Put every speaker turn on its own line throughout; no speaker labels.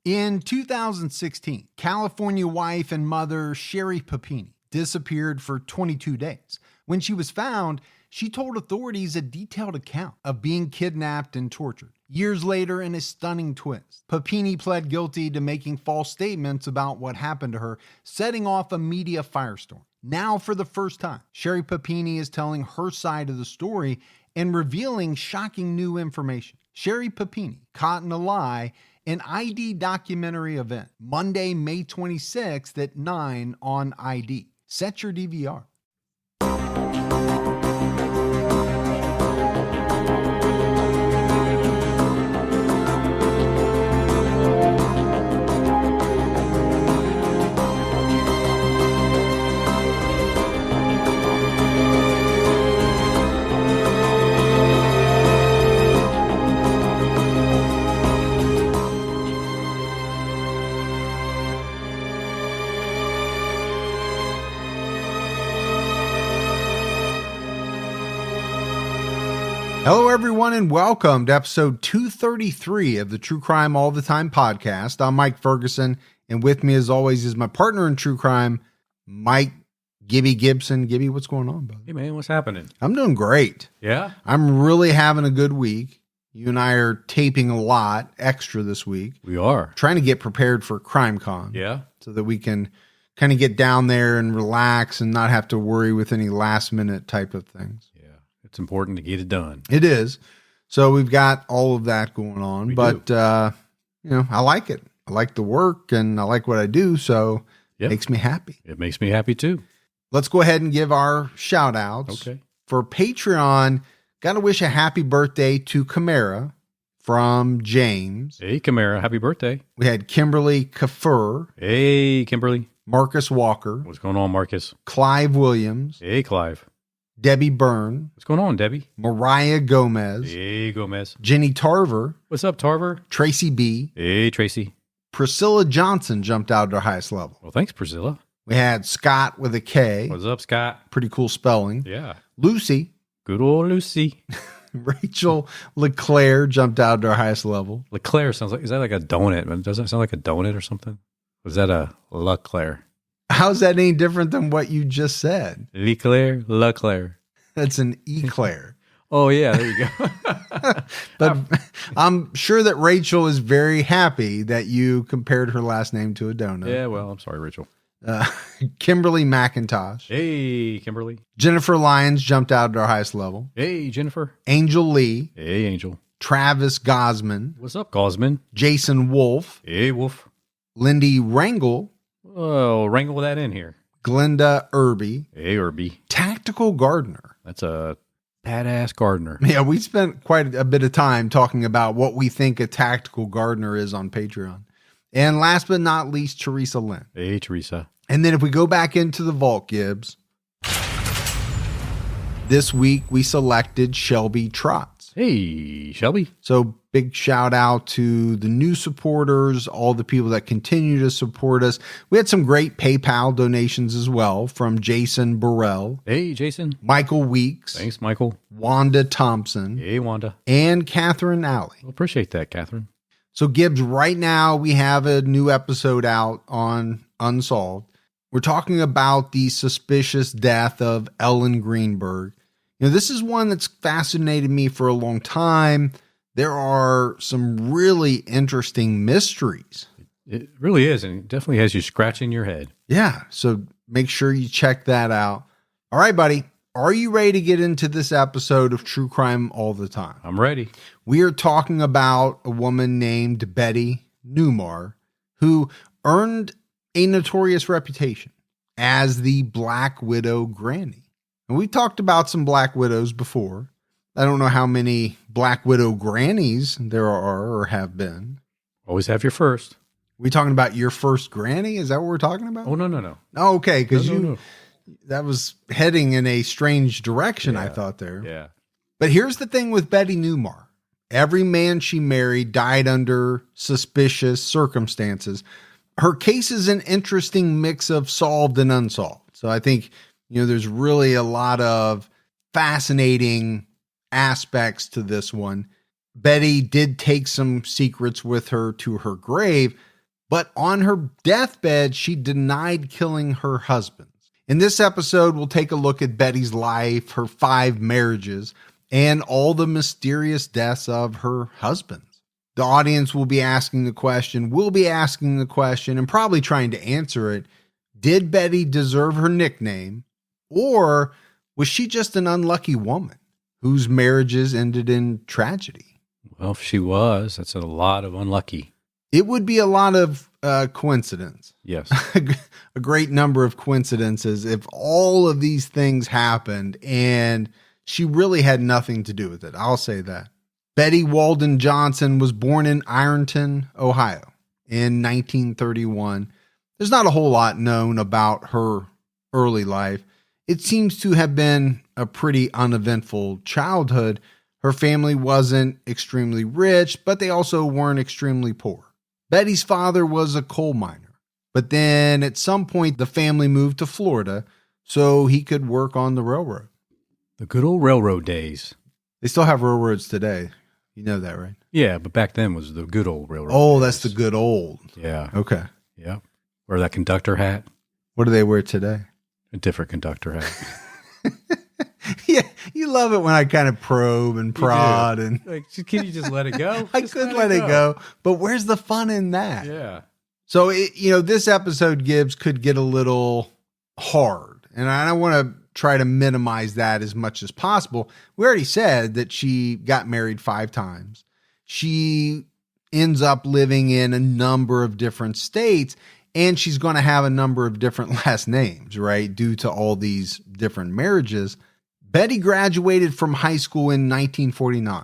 In 2016, California wife and mother Sherry Papini disappeared for 22 days. When she was found, she told authorities a detailed account of being kidnapped and tortured. Years later, in a stunning twist, Papini pled guilty to making false statements about what happened to her, setting off a media firestorm. Now, for the first time, Sherry Papini is telling her side of the story and revealing shocking new information. Sherry Papini, Caught in a Lie, an ID documentary event, Monday, May 26th at 9 on ID. Set your DVR. Hello, everyone, and welcome to episode 233 of the True Crime All the Time podcast. I'm Mike Ferguson, and with me, as always, is my partner in true crime, Mike Gibby Gibson. Gibby, what's going on, buddy?
Hey, man, what's happening?
I'm doing great.
Yeah?
I'm really having a good week. You and I are taping a lot extra this week.
We are.
Trying to get prepared for CrimeCon.
Yeah?
So that we can kind of get down there and relax and not have to worry with any last-minute type of things.
It's important to get it done.
It is. So we've got all of that going on, but I like it. I like the work and I like what I do. So it makes me happy.
It makes me happy too.
Let's go ahead and give our shout outs.
Okay.
For Patreon, got to wish a happy birthday to Camara from James.
Hey, Camara, happy birthday.
We had Kimberly Kafur.
Hey, Kimberly.
Marcus Walker.
What's going on, Marcus?
Clive Williams.
Hey, Clive.
Debbie Byrne.
What's going on, Debbie?
Mariah Gomez.
Hey, Gomez.
Jenny Tarver.
What's up, Tarver?
Tracy B.
Hey, Tracy.
Priscilla Johnson jumped out at her highest level.
Well, thanks, Priscilla.
We had Scott with a K.
What's up, Scott?
Pretty cool spelling.
Yeah.
Lucy.
Good old Lucy.
Rachel LeClaire jumped out at her highest level.
LeClaire sounds like, is that like a donut? Doesn't it sound like a donut or something? Was that a LeClaire?
How's that any different than what you just said?
LeClaire.
That's an eclair.
Oh, yeah, there you go.
But I'm sure that Rachel is very happy that you compared her last name to a donut.
Yeah, well, I'm sorry, Rachel.
Kimberly McIntosh.
Hey, Kimberly.
Jennifer Lyons jumped out at our highest level.
Hey, Jennifer.
Angel Lee.
Hey, Angel.
Travis Gosman.
What's up, Gosman?
Jason Wolf.
Hey, Wolf.
Lindy Wrangle.
Oh, wrangle that in here.
Glenda Irby.
Hey, Irby.
Tactical Gardener.
That's a badass gardener.
Yeah, we spent quite a bit of time talking about what we think a tactical gardener is on Patreon. And last but not least, Teresa Lynn.
Hey, Teresa.
And then if we go back into the vault, Gibbs, this week we selected Shelby Trotz.
Hey, Shelby.
So big shout out to the new supporters, all the people that continue to support us. We had some great PayPal donations as well from Jason Burrell.
Hey, Jason.
Michael Weeks.
Thanks, Michael.
Wanda Thompson.
Hey, Wanda.
And Catherine Alley.
Well, appreciate that, Catherine.
So Gibbs, right now we have a new episode out on Unsolved. We're talking about the suspicious death of Ellen Greenberg. You know, this is one that's fascinated me for a long time. There are some really interesting mysteries.
It really is, and it definitely has you scratching your head.
Yeah, so make sure you check that out. All right, buddy. Are you ready to get into this episode of True Crime All the Time?
I'm ready.
We are talking about a woman named Betty Neumar, who earned a notorious reputation as the Black Widow Granny. And we talked about some Black Widows before. I don't know how many Black Widow Grannies there are or have been.
Always have your first.
We talking about your first granny? Is that what we're talking about?
Oh, no.
Oh, okay, because
No.
that was heading in a strange direction,
Yeah.
I thought there.
Yeah.
But here's the thing with Betty Neumar. Every man she married died under suspicious circumstances. Her case is an interesting mix of solved and unsolved. So I think, there's really a lot of fascinating aspects to this one. Betty did take some secrets with her to her grave, But on her deathbed, she denied killing her husbands. In this episode, we'll take a look at Betty's life, her 5 marriages, and all the mysterious deaths of her husbands. The audience will be asking the question, and probably trying to answer it. Did Betty deserve her nickname, or was she just an unlucky woman whose marriages ended in tragedy?
Well, if she was, that's a lot of unlucky.
It would be a lot of coincidence.
Yes.
A great number of coincidences if all of these things happened and she really had nothing to do with it. I'll say that. Betty Walden Johnson was born in Ironton, Ohio in 1931. There's not a whole lot known about her early life. It seems to have been a pretty uneventful childhood. Her family wasn't extremely rich, but they also weren't extremely poor. Betty's father was a coal miner, but then at some point the family moved to Florida so he could work on the railroad.
The good old railroad days.
They still have railroads today. You know that, right?
Yeah, but back then was the good old railroad
Oh,
days.
that's the good old.
Yeah.
Okay.
Yeah. Wear that conductor hat.
What do they wear today?
A different conductor hat.
Yeah, you love it when I kind of probe and prod and
Like, can you just let it go?
I could let it go, but where's the fun in that?
Yeah.
So, this episode, Gibbs, could get a little hard, and I don't want to try to minimize that as much as possible. We already said that she got married 5 times. She ends up living in a number of different states, and she's going to have a number of different last names, right? Due to all these different marriages. Betty graduated from high school in 1949,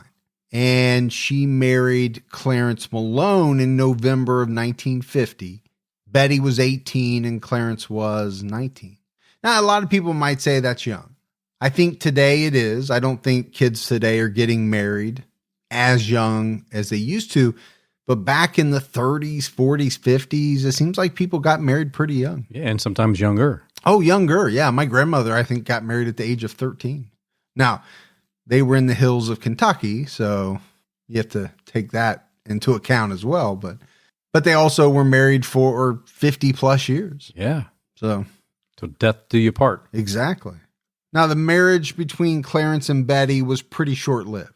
and she married Clarence Malone in November of 1950. Betty was 18 and Clarence was 19. Now, a lot of people might say that's young. I think today it is. I don't think kids today are getting married as young as they used to. But back in the 30s, 40s, 50s, it seems like people got married pretty young.
Yeah, and sometimes younger.
Oh, younger. Yeah. My grandmother, I think, got married at the age of 13. Now, they were in the hills of Kentucky, so you have to take that into account as well. But they also were married for 50 plus years.
Yeah.
So
death do you part.
exactly. Now, the marriage between Clarence and Betty was pretty short-lived.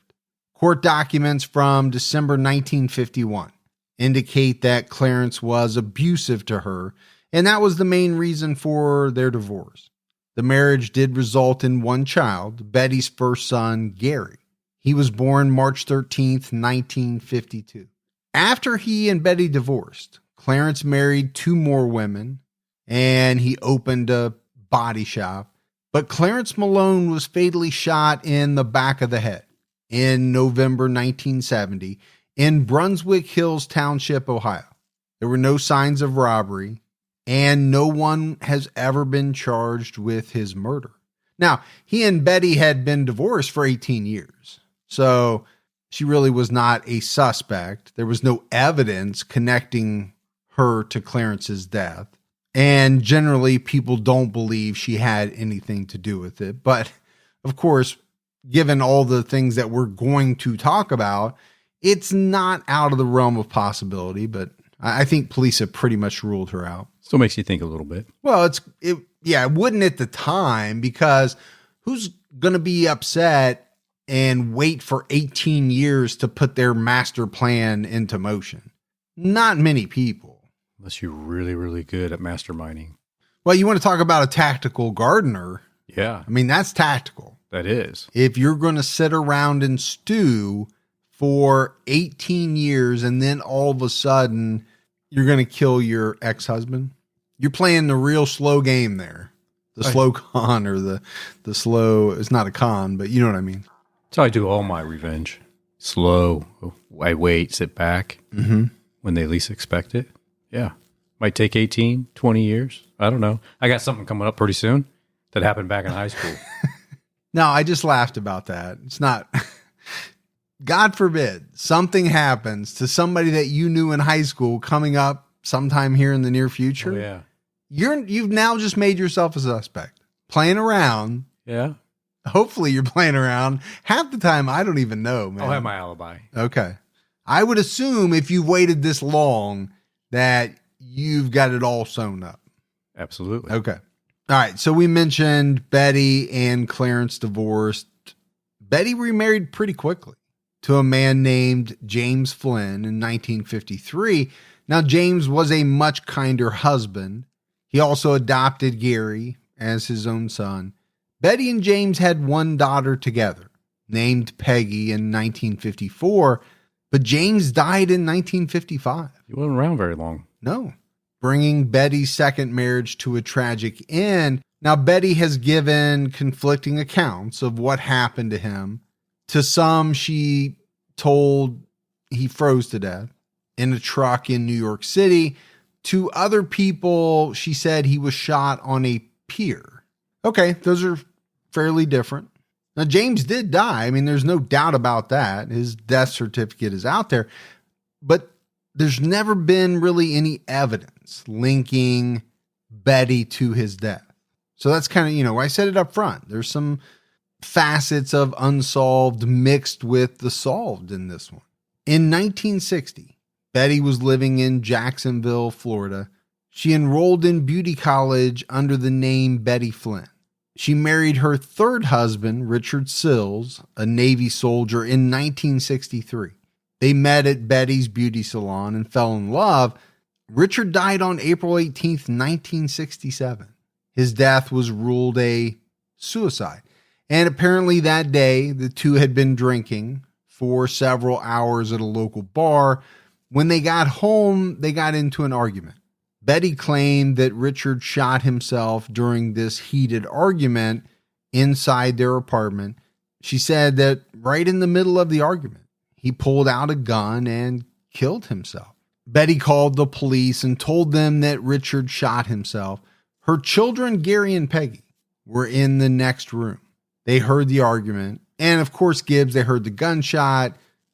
Court documents from December 1951 indicate that Clarence was abusive to her, and that was the main reason for their divorce. The marriage did result in 1 child, Betty's first son, Gary. He was born March 13th, 1952. After he and Betty divorced, Clarence married 2 more women, and he opened a body shop. But Clarence Malone was fatally shot in the back of the head in November 1970 in Brunswick Hills Township, Ohio. There were no signs of robbery, and no one has ever been charged with his murder. Now, he and Betty had been divorced for 18 years, so she really was not a suspect. There was no evidence connecting her to Clarence's death, and generally people don't believe she had anything to do with it. But, of course, given all the things that we're going to talk about, it's not out of the realm of possibility, but I think police have pretty much ruled her out.
Still makes you think a little bit.
Well, it wouldn't at the time, because who's going to be upset and wait for 18 years to put their master plan into motion? Not many people.
Unless you're really, really good at masterminding.
Well, you want to talk about a tactical gardener.
Yeah,
I mean, that's tactical.
that is.
If you're going to sit around and stew for 18 years and then all of a sudden you're going to kill your ex-husband, you're playing the real slow game there. The slow con, or the slow, it's not a con, but you know what I mean.
That's how I do all my revenge. Slow. I wait, sit back when they least expect it. Yeah. Might take 18, 20 years. I don't know. I got something coming up pretty soon that happened back in high school.
No, I just laughed about that. It's not, God forbid, something happens to somebody that you knew in high school coming up sometime here in the near future.
Oh, yeah.
You've now just made yourself a suspect. Playing around.
Yeah.
Hopefully you're playing around. Half the time, I don't even know, man.
I'll have my alibi.
Okay. I would assume if you've waited this long that you've got it all sewn up.
Absolutely.
Okay. All right. So we mentioned Betty and Clarence divorced. Betty remarried pretty quickly to a man named James Flynn in 1953. Now, James was a much kinder husband. He also adopted Gary as his own son. Betty and James had one daughter together, named Peggy in 1954, but James died in 1955.
He wasn't around very long.
No, bringing Betty's second marriage to a tragic end. Now, Betty has given conflicting accounts of what happened to him. To some, she told he froze to death in a truck in New York City. To other people, she said he was shot on a pier. Okay, those are fairly different. Now, James did die. I mean, there's no doubt about that. His death certificate is out there. But there's never been really any evidence linking Betty to his death. So that's kind of, I said it up front. There's some facets of unsolved mixed with the solved in this one. In 1960, Betty was living in Jacksonville, Florida. She enrolled in beauty college under the name Betty Flynn. She married her third husband, Richard Sills, a Navy soldier, in 1963. They met at Betty's beauty salon and fell in love. Richard died on April 18th, 1967. His death was ruled a suicide. And apparently that day, the two had been drinking for several hours at a local bar. When they got home, they got into an argument. Betty claimed that Richard shot himself during this heated argument inside their apartment. She said that right in the middle of the argument, he pulled out a gun and killed himself. Betty called the police and told them that Richard shot himself. Her children, Gary and Peggy, were in the next room. They heard the argument. And of course, Gibbs, they heard the gunshot.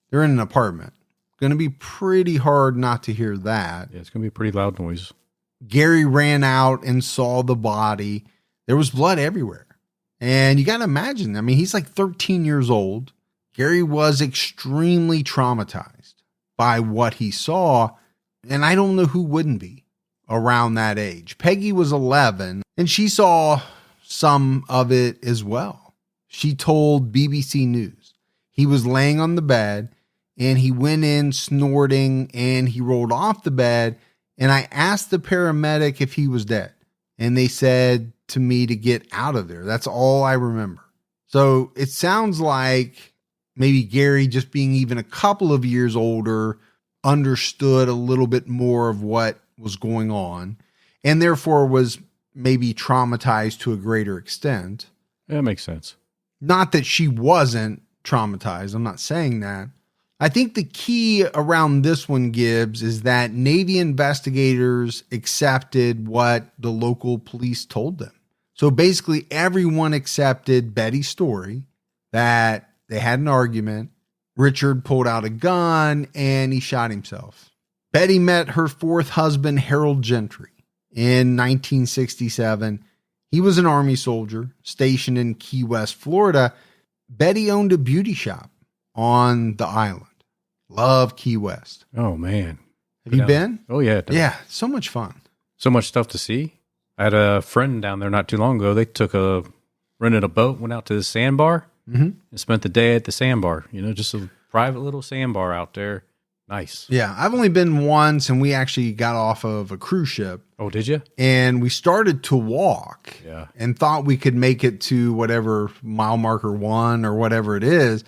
They're in an apartment. Going to be pretty hard not to hear that.
Yeah, it's going to be a pretty loud noise.
Gary ran out and saw the body. There was blood everywhere. And you got to imagine, I mean, he's like 13 years old. Gary was extremely traumatized by what he saw. And I don't know who wouldn't be around that age. Peggy was 11 and she saw some of it as well. She told BBC News he was laying on the bed and he went in snorting and he rolled off the bed. And I asked the paramedic if he was dead. And they said to me to get out of there. That's all I remember. So it sounds like maybe Gary, just being even a couple of years older, understood a little bit more of what was going on and therefore was maybe traumatized to a greater extent.
That makes sense.
Not that she wasn't traumatized. I'm not saying that. I think the key around this one, Gibbs, is that Navy investigators accepted what the local police told them. So basically everyone accepted Betty's story that they had an argument. Richard pulled out a gun and he shot himself. Betty met her fourth husband, Harold Gentry, in 1967. He was an Army soldier stationed in Key West, Florida. Betty owned a beauty shop on the island. Love Key West.
Oh, man.
Have you been?
Oh, yeah.
Yeah, so much fun.
So much stuff to see. I had a friend down there not too long ago. They rented a boat, went out to the sandbar, and spent the day at the sandbar. Just a private little sandbar out there. Nice.
Yeah, I've only been once, and we actually got off of a cruise ship.
Oh, did you?
And we started to walk.
Yeah.
And thought we could make it to whatever mile marker 1 or whatever it is.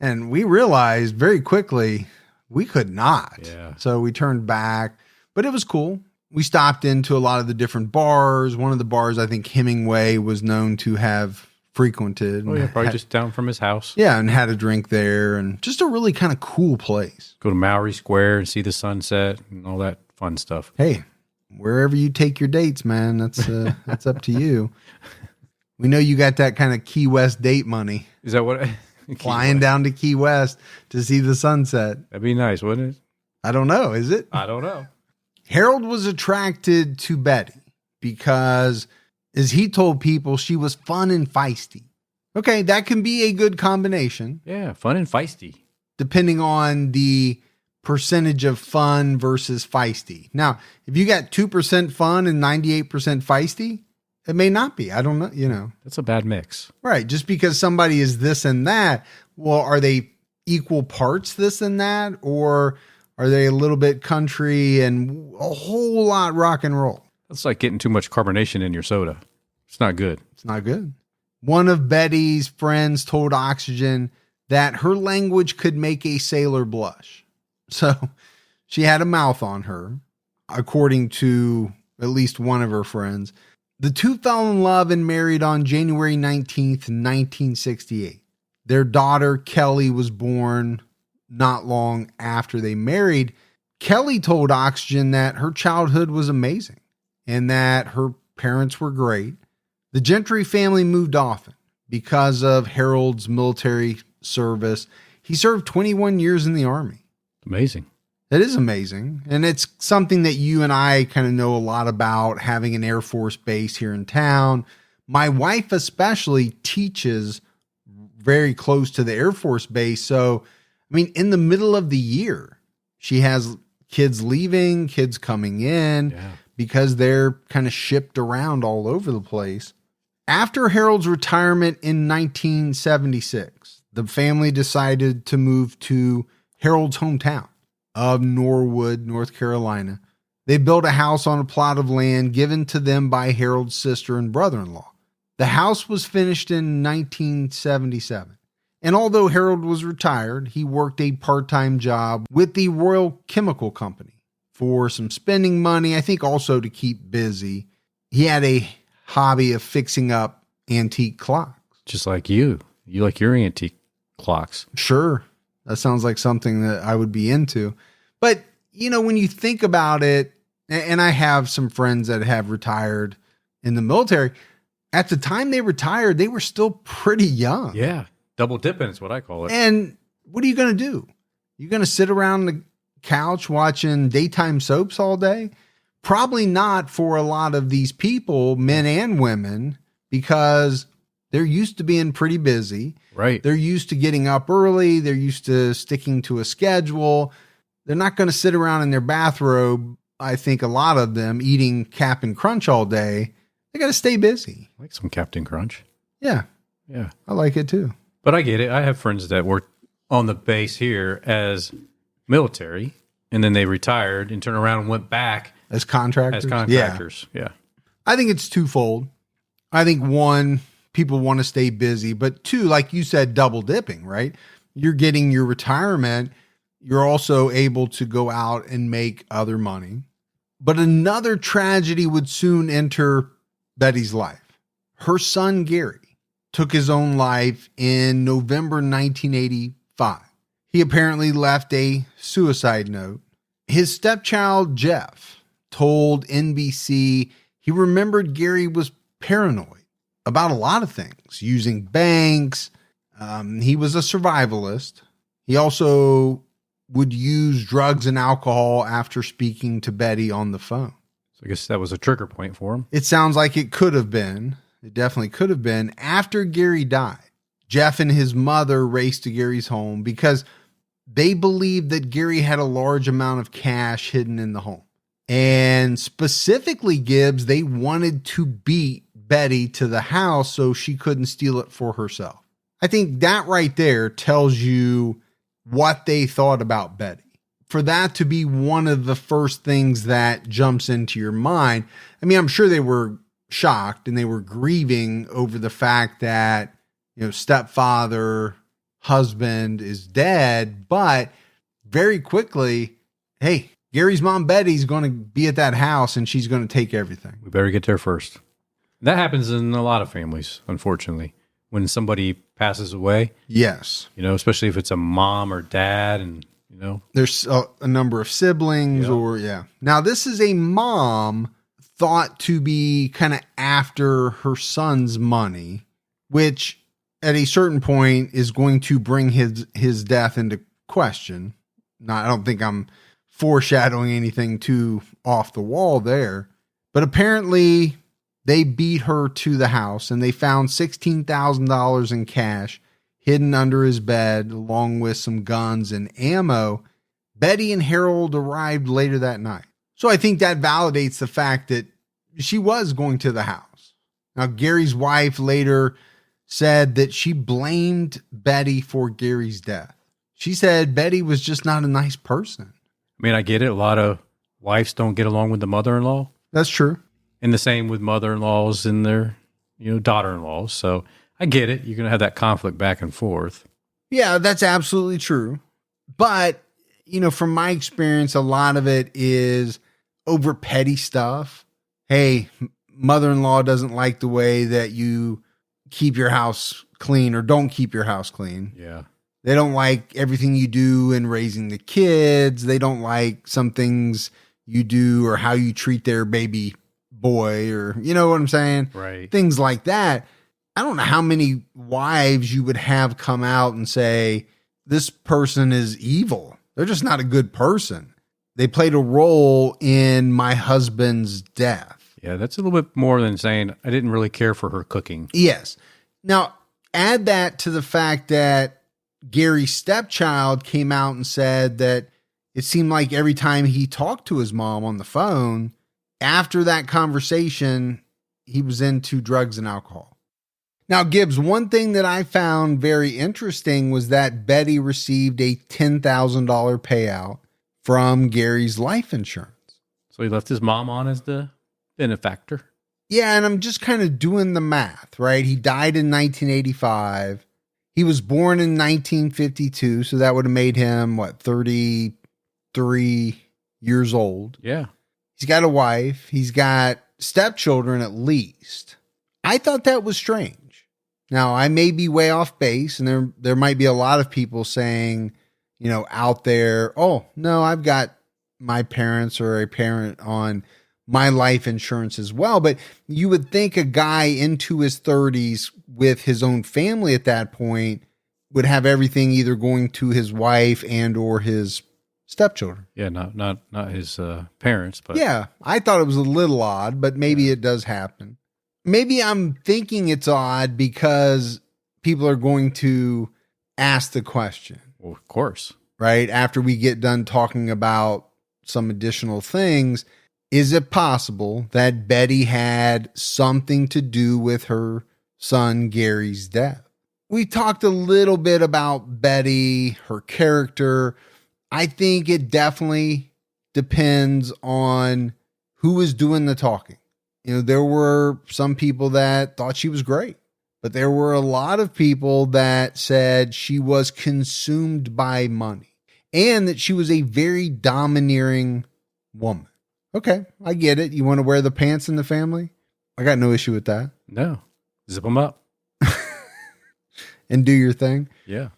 And we realized very quickly we could not.
Yeah.
So we turned back, but it was cool. We stopped into a lot of the different bars. One of the bars I think Hemingway was known to have frequented.
Oh, yeah, probably just down from his house.
Yeah, and had a drink there, and just a really kind of cool place.
Go to Maury Square and see the sunset and all that fun stuff.
Hey, wherever you take your dates, man, that's up to you. We know you got that kind of Key West date money.
Is that what...
Flying down to Key West to see the sunset.
That'd be nice, wouldn't it?
I don't know. Is it?
I don't know.
Harold was attracted to Betty because, as he told people, she was fun and feisty. Okay, that can be a good combination.
Yeah, fun and feisty.
Depending on the percentage of fun versus feisty. Now, if you got 2% fun and 98% feisty, it may not be. I don't know,
That's a bad mix.
Right. Just because somebody is this and that, well, are they equal parts this and that? Or are they a little bit country and a whole lot rock and roll?
That's like getting too much carbonation in your soda. It's not good.
It's not good. One of Betty's friends told Oxygen that her language could make a sailor blush. So she had a mouth on her, according to at least one of her friends. The two fell in love and married on January 19th, 1968. Their daughter, Kelly, was born not long after they married. Kelly told Oxygen that her childhood was amazing and that her parents were great. The Gentry family moved often because of Harold's military service. He served 21 years in the Army.
Amazing.
That is amazing. And it's something that you and I kind of know a lot about, having an Air Force base here in town. My wife especially teaches very close to the Air Force base. So, I mean, in the middle of the year, she has kids leaving, kids coming in, because they're kind of shipped around all over the place. After Harold's retirement in 1976, the family decided to move to Harold's hometown of Norwood, North Carolina. They built a house on a plot of land given to them by Harold's sister and brother-in-law. The house was finished in 1977. And although Harold was retired, he worked a part-time job with the Royal Chemical Company for some spending money, I think also to keep busy. He had a hobby of fixing up antique clocks.
Just like you. You like your antique clocks.
Sure. That sounds like something that I would be into. But, when you think about it, and I have some friends that have retired in the military, at the time they retired, they were still pretty young.
Yeah. Double dipping is what I call it.
And what are you going to do? You're going to sit around the couch watching daytime soaps all day? Probably not for a lot of these people, men and women, because they're used to being pretty busy.
Right.
They're used to getting up early. They're used to sticking to a schedule. They're not going to sit around in their bathrobe. I think a lot of them eating Cap'n Crunch all day. They got to stay busy.
I like some Captain Crunch.
Yeah.
Yeah.
I like it too.
But I get it. I have friends that work on the base here as military, and then they retired and turned around and went back
as contractors.
Yeah.
I think it's twofold. I think one, people want to stay busy, but two, like you said, double dipping, right? You're getting your retirement. You're also able to go out and make other money. But another tragedy would soon enter Betty's life. Her son, Gary, took his own life in November 1985. He apparently left a suicide note. His stepchild, Jeff, told NBC he remembered Gary was paranoid about a lot of things, using banks. He was a survivalist. He also would use drugs and alcohol after speaking to Betty on the phone.
So I guess that was a trigger point for him.
It sounds like it could have been. It definitely could have been. After Gary died, Jeff and his mother raced to Gary's home because they believed that Gary had a large amount of cash hidden in the home. And specifically, Gibbs, they wanted to beat Betty to the house so she couldn't steal it for herself. I think that right there tells you what they thought about Betty. For that to be one of the first things that jumps into your mind, I mean, I'm sure they were shocked and they were grieving over the fact that, stepfather, husband is dead, but very quickly, hey, Gary's mom, Betty's going to be at that house and she's going to take everything.
We better get there first. That happens in a lot of families, unfortunately, when somebody passes away.
Yes.
Especially if it's a mom or dad and,
there's a number of siblings Now, this is a mom thought to be kind of after her son's money, which at a certain point is going to bring his death into question. I don't think I'm foreshadowing anything too off the wall there, but apparently they beat her to the house and they found $16,000 in cash hidden under his bed, along with some guns and ammo. Betty and Harold arrived later that night. So I think that validates the fact that she was going to the house. Now, Gary's wife later said that she blamed Betty for Gary's death. She said Betty was just not a nice person.
I mean, I get it. A lot of wives don't get along with the mother-in-law.
That's true.
And the same with mother-in-laws and their, daughter-in-laws. So I get it. You're going to have that conflict back and forth.
Yeah, that's absolutely true. But, from my experience, a lot of it is over petty stuff. Hey, mother-in-law doesn't like the way that you keep your house clean or don't keep your house clean.
Yeah.
They don't like everything you do in raising the kids. They don't like some things you do or how you treat their baby boy, or you know what I'm saying?
Right.
Things like that. I don't know how many wives you would have come out and say, this person is evil. They're just not a good person. They played a role in my husband's death.
Yeah, that's a little bit more than saying I didn't really care for her cooking.
Yes. Now, add that to the fact that Gary's stepchild came out and said that it seemed like every time he talked to his mom on the phone, after that conversation, he was into drugs and alcohol. Now, Gibbs, one thing that I found very interesting was that Betty received a $10,000 payout from Gary's life insurance.
So he left his mom on as the benefactor.
Yeah, and I'm just kind of doing the math, right? He died in 1985. He was born in 1952, so that would have made him, 33 years old.
Yeah.
He's got a wife. He's got stepchildren at least. I thought that was strange. Now, I may be way off base, and there might be a lot of people saying, out there, oh, no, I've got my parents or a parent on my life insurance as well. But you would think a guy into his 30s with his own family at that point would have everything either going to his wife and or his stepchildren.
Yeah, not his parents, but
yeah, I thought it was a little odd, but maybe it does happen. Maybe I'm thinking it's odd because people are going to ask the question.
Well, of course.
Right? After we get done talking about some additional things, is it possible that Betty had something to do with her son Gary's death? We talked a little bit about Betty, her character. I think it definitely depends on who is doing the talking. There were some people that thought she was great, but there were a lot of people that said she was consumed by money and that she was a very domineering woman. Okay, I get it. You want to wear the pants in the family? I got no issue with that.
No. Zip them up.
And do your thing.
Yeah.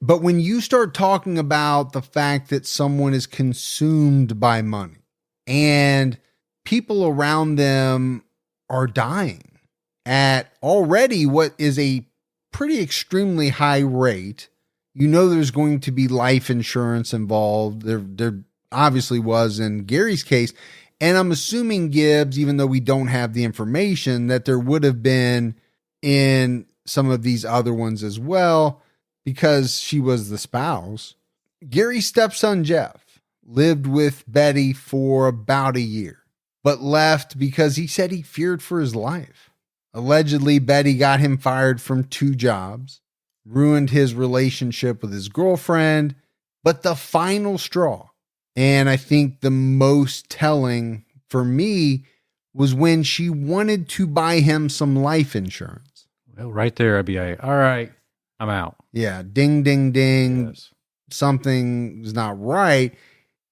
But when you start talking about the fact that someone is consumed by money and people around them are dying at already what is a pretty extremely high rate, there's going to be life insurance involved. There obviously was in Gary's case. And I'm assuming, Gibbs, even though we don't have the information, that there would have been in some of these other ones as well, because she was the spouse. Gary's stepson, Jeff, lived with Betty for about a year, but left because he said he feared for his life. Allegedly, Betty got him fired from 2 jobs, ruined his relationship with his girlfriend, but the final straw, and I think the most telling for me, was when she wanted to buy him some life insurance.
Well, right there, I'd be like, all right, I'm out.
Yeah, ding, ding, ding.
Yes.
Something's not right.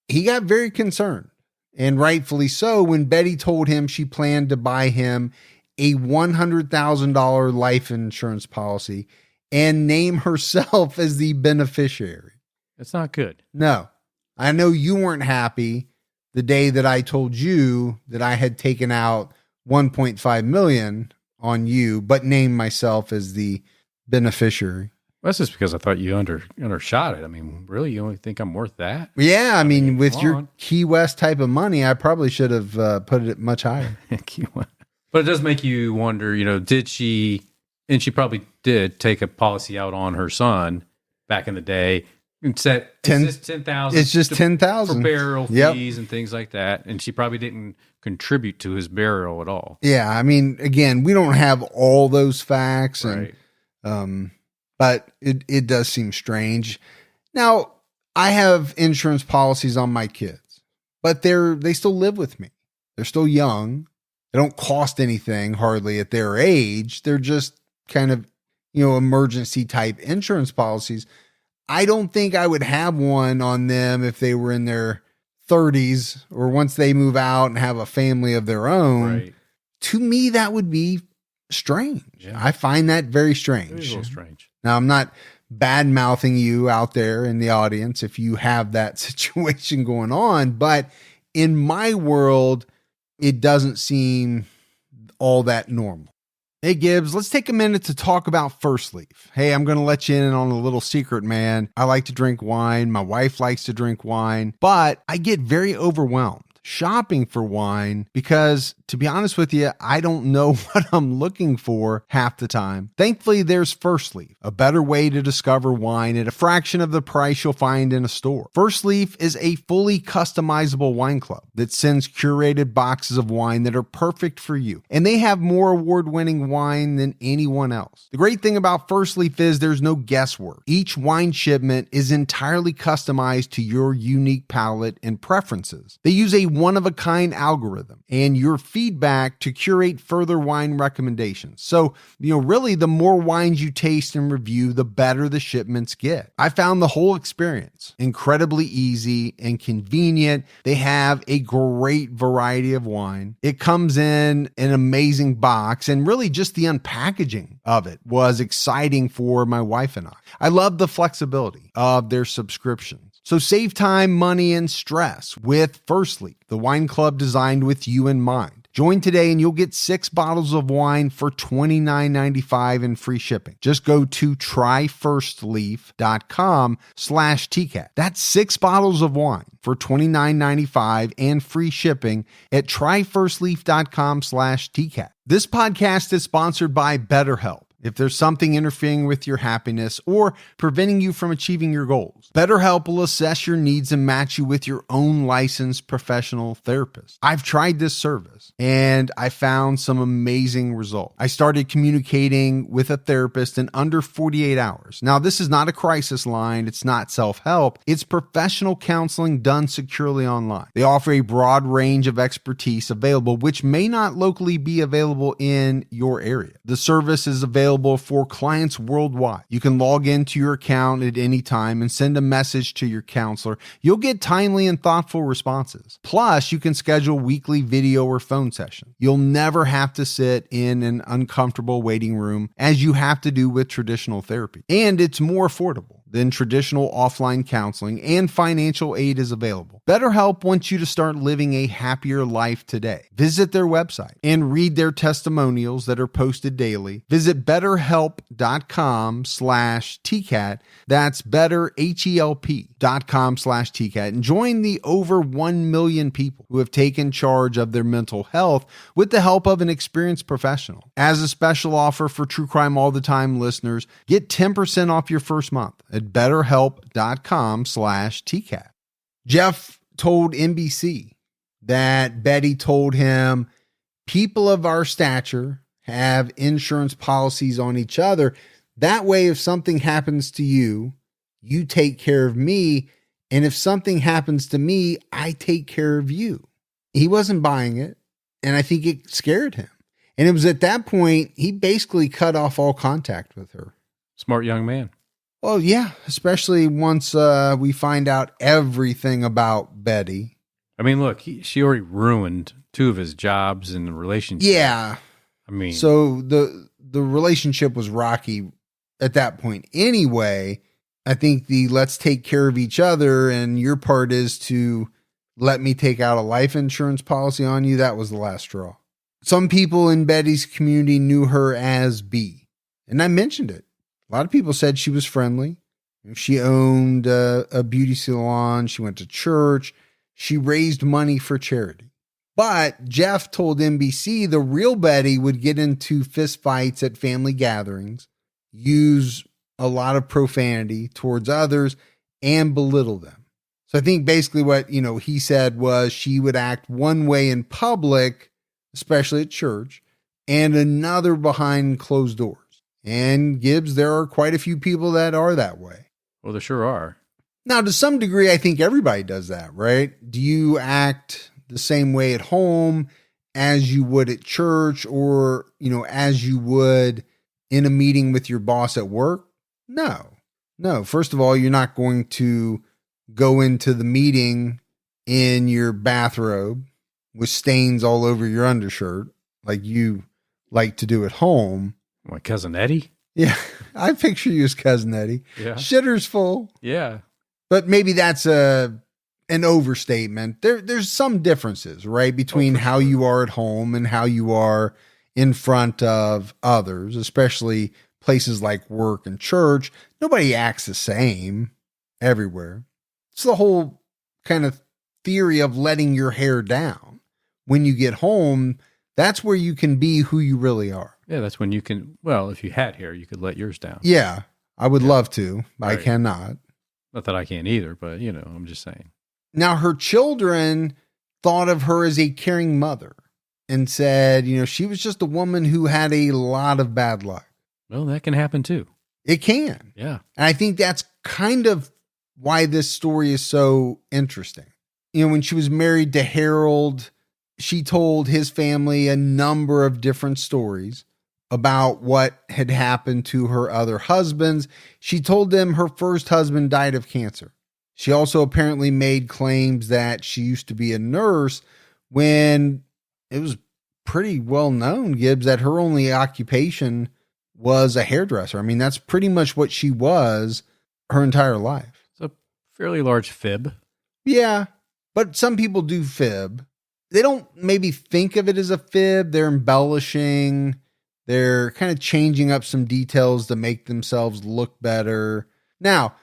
He got very concerned, and rightfully so, when Betty told him she planned to buy him a $100,000 life insurance policy and name herself as the beneficiary.
It's not good.
No, I know you weren't happy the day that I told you that I had taken out $1.5 million on you, but named myself as the beneficiary.
That's just because I thought you undershot it. I mean, really, you only think I'm worth that?
Yeah, I mean, with your Key West type of money, I probably should have put it much higher.
But it does make you wonder, did she, and she probably did take a policy out on her son back in the day, It's at
10
it's just 10,000.
It's just 10,000
for burial
Yep.
fees and things like that. And she probably didn't contribute to his burial at all.
Yeah, I mean, again, we don't have all those facts, and
Right.
but it does seem strange. Now, I have insurance policies on my kids, but they still live with me. They're still young. They don't cost anything hardly at their age. They're just kind of, emergency type insurance policies. I don't think I would have one on them if they were in their 30s or once they move out and have a family of their own.
Right.
To me, that would be strange.
Yeah.
I find that very
It is
strange.
a little strange.
Now, I'm not bad mouthing you out there in the audience if you have that situation going on, but in my world, it doesn't seem all that normal. Hey, Gibbs, let's take a minute to talk about First Leaf. Hey, I'm going to let you in on a little secret, man. I like to drink wine. My wife likes to drink wine, but I get very overwhelmed shopping for wine because, to be honest with you, I don't know what I'm looking for half the time. Thankfully, there's First Leaf, a better way to discover wine at a fraction of the price you'll find in a store. First Leaf is a fully customizable wine club that sends curated boxes of wine that are perfect for you, and they have more award-winning wine than anyone else. The great thing about First Leaf is there's no guesswork. Each wine shipment is entirely customized to your unique palate and preferences. They use a one-of-a-kind algorithm and your feedback to curate further wine recommendations. So, really the more wines you taste and review, the better the shipments get. I found the whole experience incredibly easy and convenient. They have a great variety of wine. It comes in an amazing box, and really just the unpackaging of it was exciting for my wife and I. I love the flexibility of their subscriptions. So save time, money, and stress with First Leaf, the wine club designed with you in mind. Join today and you'll get 6 bottles of wine for $29.95 and free shipping. Just go to tryfirstleaf.com/TCAT. That's 6 bottles of wine for $29.95 and free shipping at tryfirstleaf.com/TCAT. This podcast is sponsored by BetterHelp. If there's something interfering with your happiness or preventing you from achieving your goals, BetterHelp will assess your needs and match you with your own licensed professional therapist. I've tried this service and I found some amazing results. I started communicating with a therapist in under 48 hours. Now, this is not a crisis line. It's not self-help. It's professional counseling done securely online. They offer a broad range of expertise available, which may not locally be available in your area. The service is available for clients worldwide. You can log into your account at any time and send a message to your counselor. You'll get timely and thoughtful responses. Plus, you can schedule weekly video or phone sessions. You'll never have to sit in an uncomfortable waiting room as you have to do with traditional therapy. And it's more affordable than traditional offline counseling, and financial aid is available. BetterHelp wants you to start living a happier life today. Visit their website and read their testimonials that are posted daily. Visit betterhelp.com/TCAT. That's betterhelp.com/TCAT, and join the over 1 million people who have taken charge of their mental health with the help of an experienced professional. As a special offer for True Crime All the Time listeners, get 10% off your first month at betterhelp.com/TCAT. Jeff told NBC that Betty told him people of our stature have insurance policies on each other. That way, if something happens to you, you take care of me. And if something happens to me, I take care of you. He wasn't buying it. And I think it scared him. And it was at that point, he basically cut off all contact with her.
Smart young man.
Well, yeah, especially once we find out everything about Betty.
I mean, look, she already ruined 2 of his jobs and the relationship.
Yeah.
I mean,
so the relationship was rocky at that point. Anyway, I think the let's take care of each other and your part is to let me take out a life insurance policy on you. That was the last straw. Some people in Betty's community knew her as B, and I mentioned it. A lot of people said she was friendly. She owned a beauty salon. She went to church. She raised money for charity. But Jeff told NBC the real Betty would get into fistfights at family gatherings, use a lot of profanity towards others, and belittle them. So I think basically what, he said was she would act one way in public, especially at church, and another behind closed doors. And Gibbs, there are quite a few people that are that way.
Well, there sure are.
Now, to some degree, I think everybody does that, right? Do you act the same way at home as you would at church, or, as you would in a meeting with your boss at work? No. First of all, you're not going to go into the meeting in your bathrobe with stains all over your undershirt like you like to do at home.
My cousin Eddie?
Yeah, I picture you as cousin Eddie.
Yeah.
Shitter's full.
Yeah.
But maybe that's an overstatement. There's some differences, right, between how you are at home and how you are in front of others, especially places like work and church. Nobody acts the same everywhere. It's the whole kind of theory of letting your hair down. When you get home, that's where you can be who you really are.
Yeah, that's when you can, well, if you had hair, you could let yours down.
Yeah, I would love to.
Right.
I cannot.
Not that I can't either, but, I'm just saying.
Now, her children thought of her as a caring mother and said, she was just a woman who had a lot of bad luck.
Well, that can happen too.
It can.
Yeah.
And I think that's kind of why this story is so interesting. When she was married to Harold, she told his family a number of different stories about what had happened to her other husbands. She told them her first husband died of cancer. She also apparently made claims that she used to be a nurse when it was pretty well known, Gibbs, that her only occupation was a hairdresser. I mean, that's pretty much what she was her entire life.
It's a fairly large fib.
Yeah, but some people do fib. They don't maybe think of it as a fib. They're embellishing. They're kind of changing up some details to make themselves look better. Now,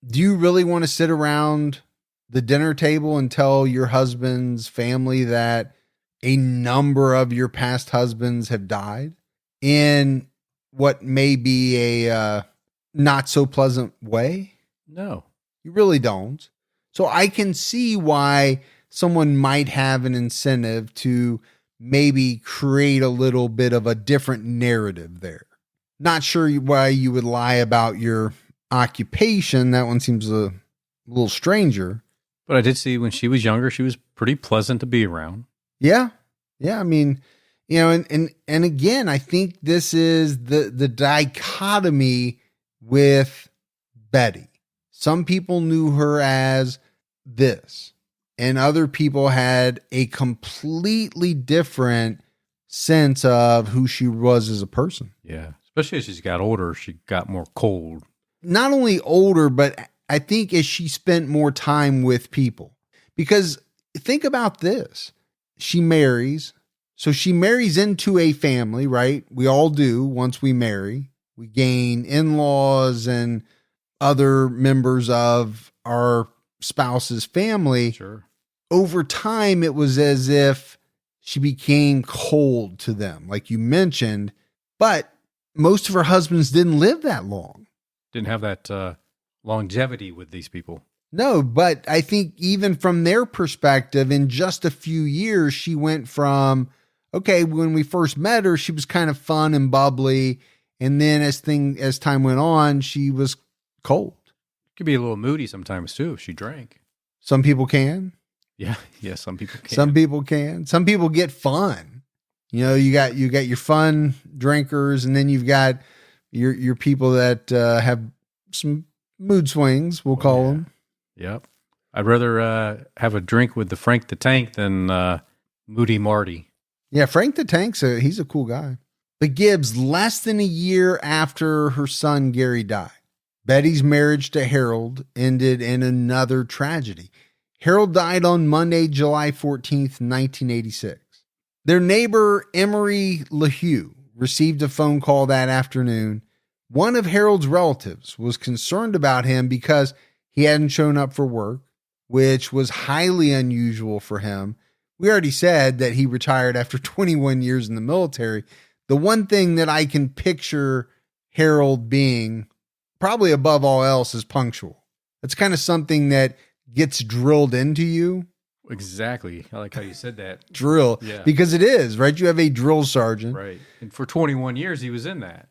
do you really want to sit around the dinner table and tell your husband's family that a number of your past husbands have died in what may be a not so pleasant way?
No.
You really don't. So I can see why someone might have an incentive to maybe create a little bit of a different narrative there. Not sure why you would lie about your occupation. That one seems a little stranger.
But I did see when she was younger, she was pretty pleasant to be around.
Yeah. Yeah. I mean, and again, I think this is the dichotomy with Betty. Some people knew her as this, and other people had a completely different sense of who she was as a person.
Yeah. Especially as she got older, she got more cold.
Not only older, but I think as she spent more time with people. Because think about this. She marries. So she marries into a family, right? We all do once we marry. We gain in-laws and other members of our spouse's family.
Sure.
Over time, it was as if she became cold to them, like you mentioned. But most of her husbands didn't live that long.
Didn't have that longevity with these people.
No, but I think even from their perspective, in just a few years, she went from, okay, when we first met her, she was kind of fun and bubbly. And then as time went on, she was cold.
Could be a little moody sometimes too if she drank.
Some people can.
Yeah, some people can.
Some people can. Some people get fun. You got your fun drinkers, and then you've got your people that have some mood swings, we'll call them.
Yep. I'd rather have a drink with the Frank the Tank than Moody Marty.
Yeah, Frank the Tank's he's a cool guy. But Gibbs, less than a year after her son Gary died, Betty's marriage to Harold ended in another tragedy. Harold died on Monday, July 14th, 1986. Their neighbor, Emery LaHue, received a phone call that afternoon. One of Harold's relatives was concerned about him because he hadn't shown up for work, which was highly unusual for him. We already said that he retired after 21 years in the military. The one thing that I can picture Harold being, probably above all else, is punctual. That's kind of something that gets drilled into you.
Exactly. I like how you said that.
Drill.
Yeah.
Because it is, right? You have a drill sergeant.
Right. And for 21 years, he was in that.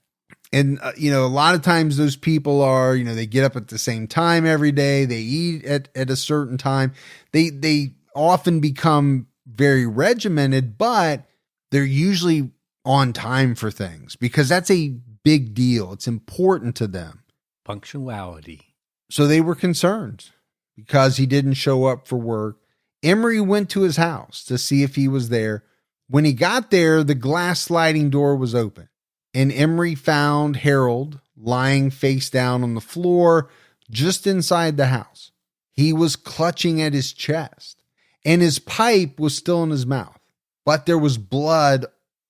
And, a lot of times those people are, they get up at the same time every day. They eat at a certain time. They often become very regimented, but they're usually on time for things because that's a big deal. It's important to them.
Punctuality.
So they were concerned because he didn't show up for work. Emery went to his house to see if he was there. When he got there, the glass sliding door was open, and Emery found Harold lying face down on the floor just inside the house. He was clutching at his chest, and his pipe was still in his mouth, but there was blood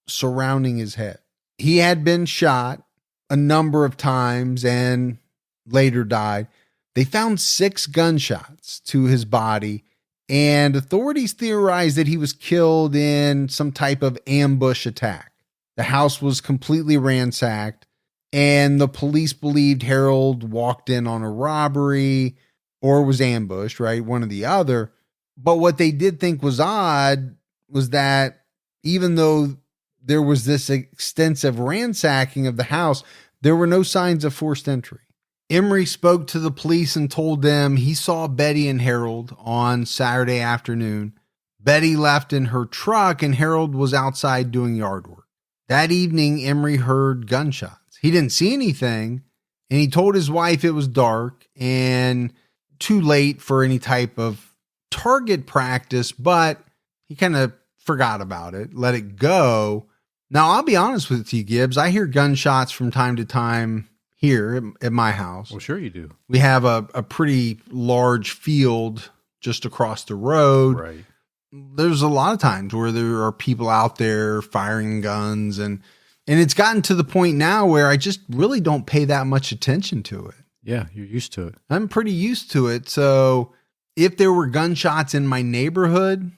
surrounding his head. He had been shot a number of times and later died. They found 6 gunshots to his body, and authorities theorized that he was killed in some type of ambush attack. The house was completely ransacked, and the police believed Harold walked in on a robbery or was ambushed, right? One or the other. But what they did think was odd was that even though there was this extensive ransacking of the house, there were no signs of forced entry. Emery spoke to the police and told them he saw Betty and Harold on Saturday afternoon. Betty left in her truck and Harold was outside doing yard work. That evening, Emery heard gunshots. He didn't see anything, and he told his wife it was dark and too late for any type of target practice, but he kind of forgot about it, let it go. Now, I'll be honest with you, Gibbs. I hear gunshots from time to time here at my house.
Well, sure you do.
We have a pretty large field just across the road.
Right.
There's a lot of times where there are people out there firing guns, and it's gotten to the point now where I just really don't pay that much attention to it.
Yeah, you're used to it.
I'm pretty used to it. So if there were gunshots in my neighborhood,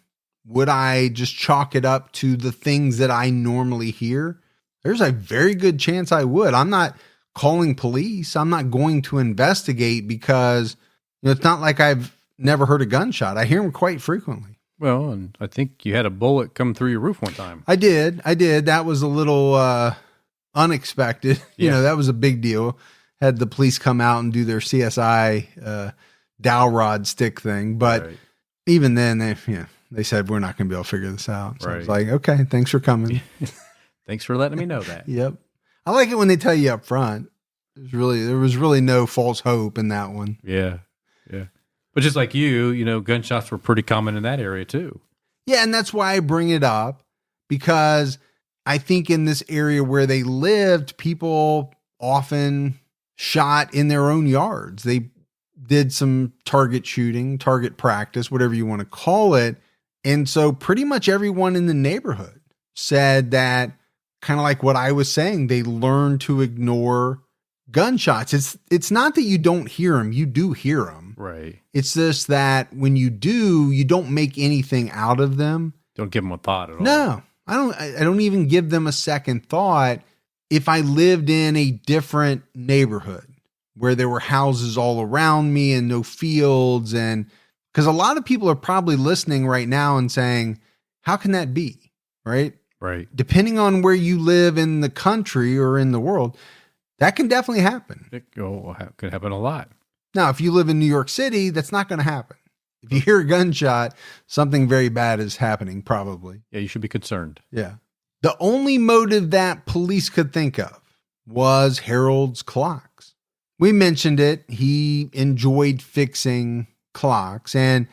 would I just chalk it up to the things that I normally hear? There's a very good chance I would. I'm not calling police. I'm not going to investigate because it's not like I've never heard a gunshot. I hear them quite frequently.
Well, and I think you had a bullet come through your roof one time.
I did. That was a little unexpected.
Yeah.
That was a big deal. Had the police come out and do their CSI dowel rod stick thing. But
Right.
even then, they said, we're not going to be able to figure this out. So I was
Right.
like, okay, thanks for coming.
Thanks for letting me know that.
Yep. I like it when they tell you up front. There was really no false hope in that one.
Yeah. Yeah. But just like you, gunshots were pretty common in that area too.
Yeah, and that's why I bring it up, because I think in this area where they lived, people often shot in their own yards. They did some target shooting, target practice, whatever you want to call it. And so pretty much everyone in the neighborhood said that, kind of like what I was saying, they learned to ignore gunshots. It's not that you don't hear them. You do hear them.
Right.
It's just that when you do, you don't make anything out of them.
Don't give them a thought at all.
No, I don't even give them a second thought. If I lived in a different neighborhood where there were houses all around me and no fields, and because a lot of people are probably listening right now and saying, how can that be? Right.
Right.
Depending on where you live in the country or in the world, that can definitely happen.
It could happen a lot.
Now, if you live in New York City, that's not going to happen. If you hear a gunshot, something very bad is happening, probably.
Yeah, you should be concerned.
Yeah. The only motive that police could think of was Harold's clocks. We mentioned it. He enjoyed fixing clocks and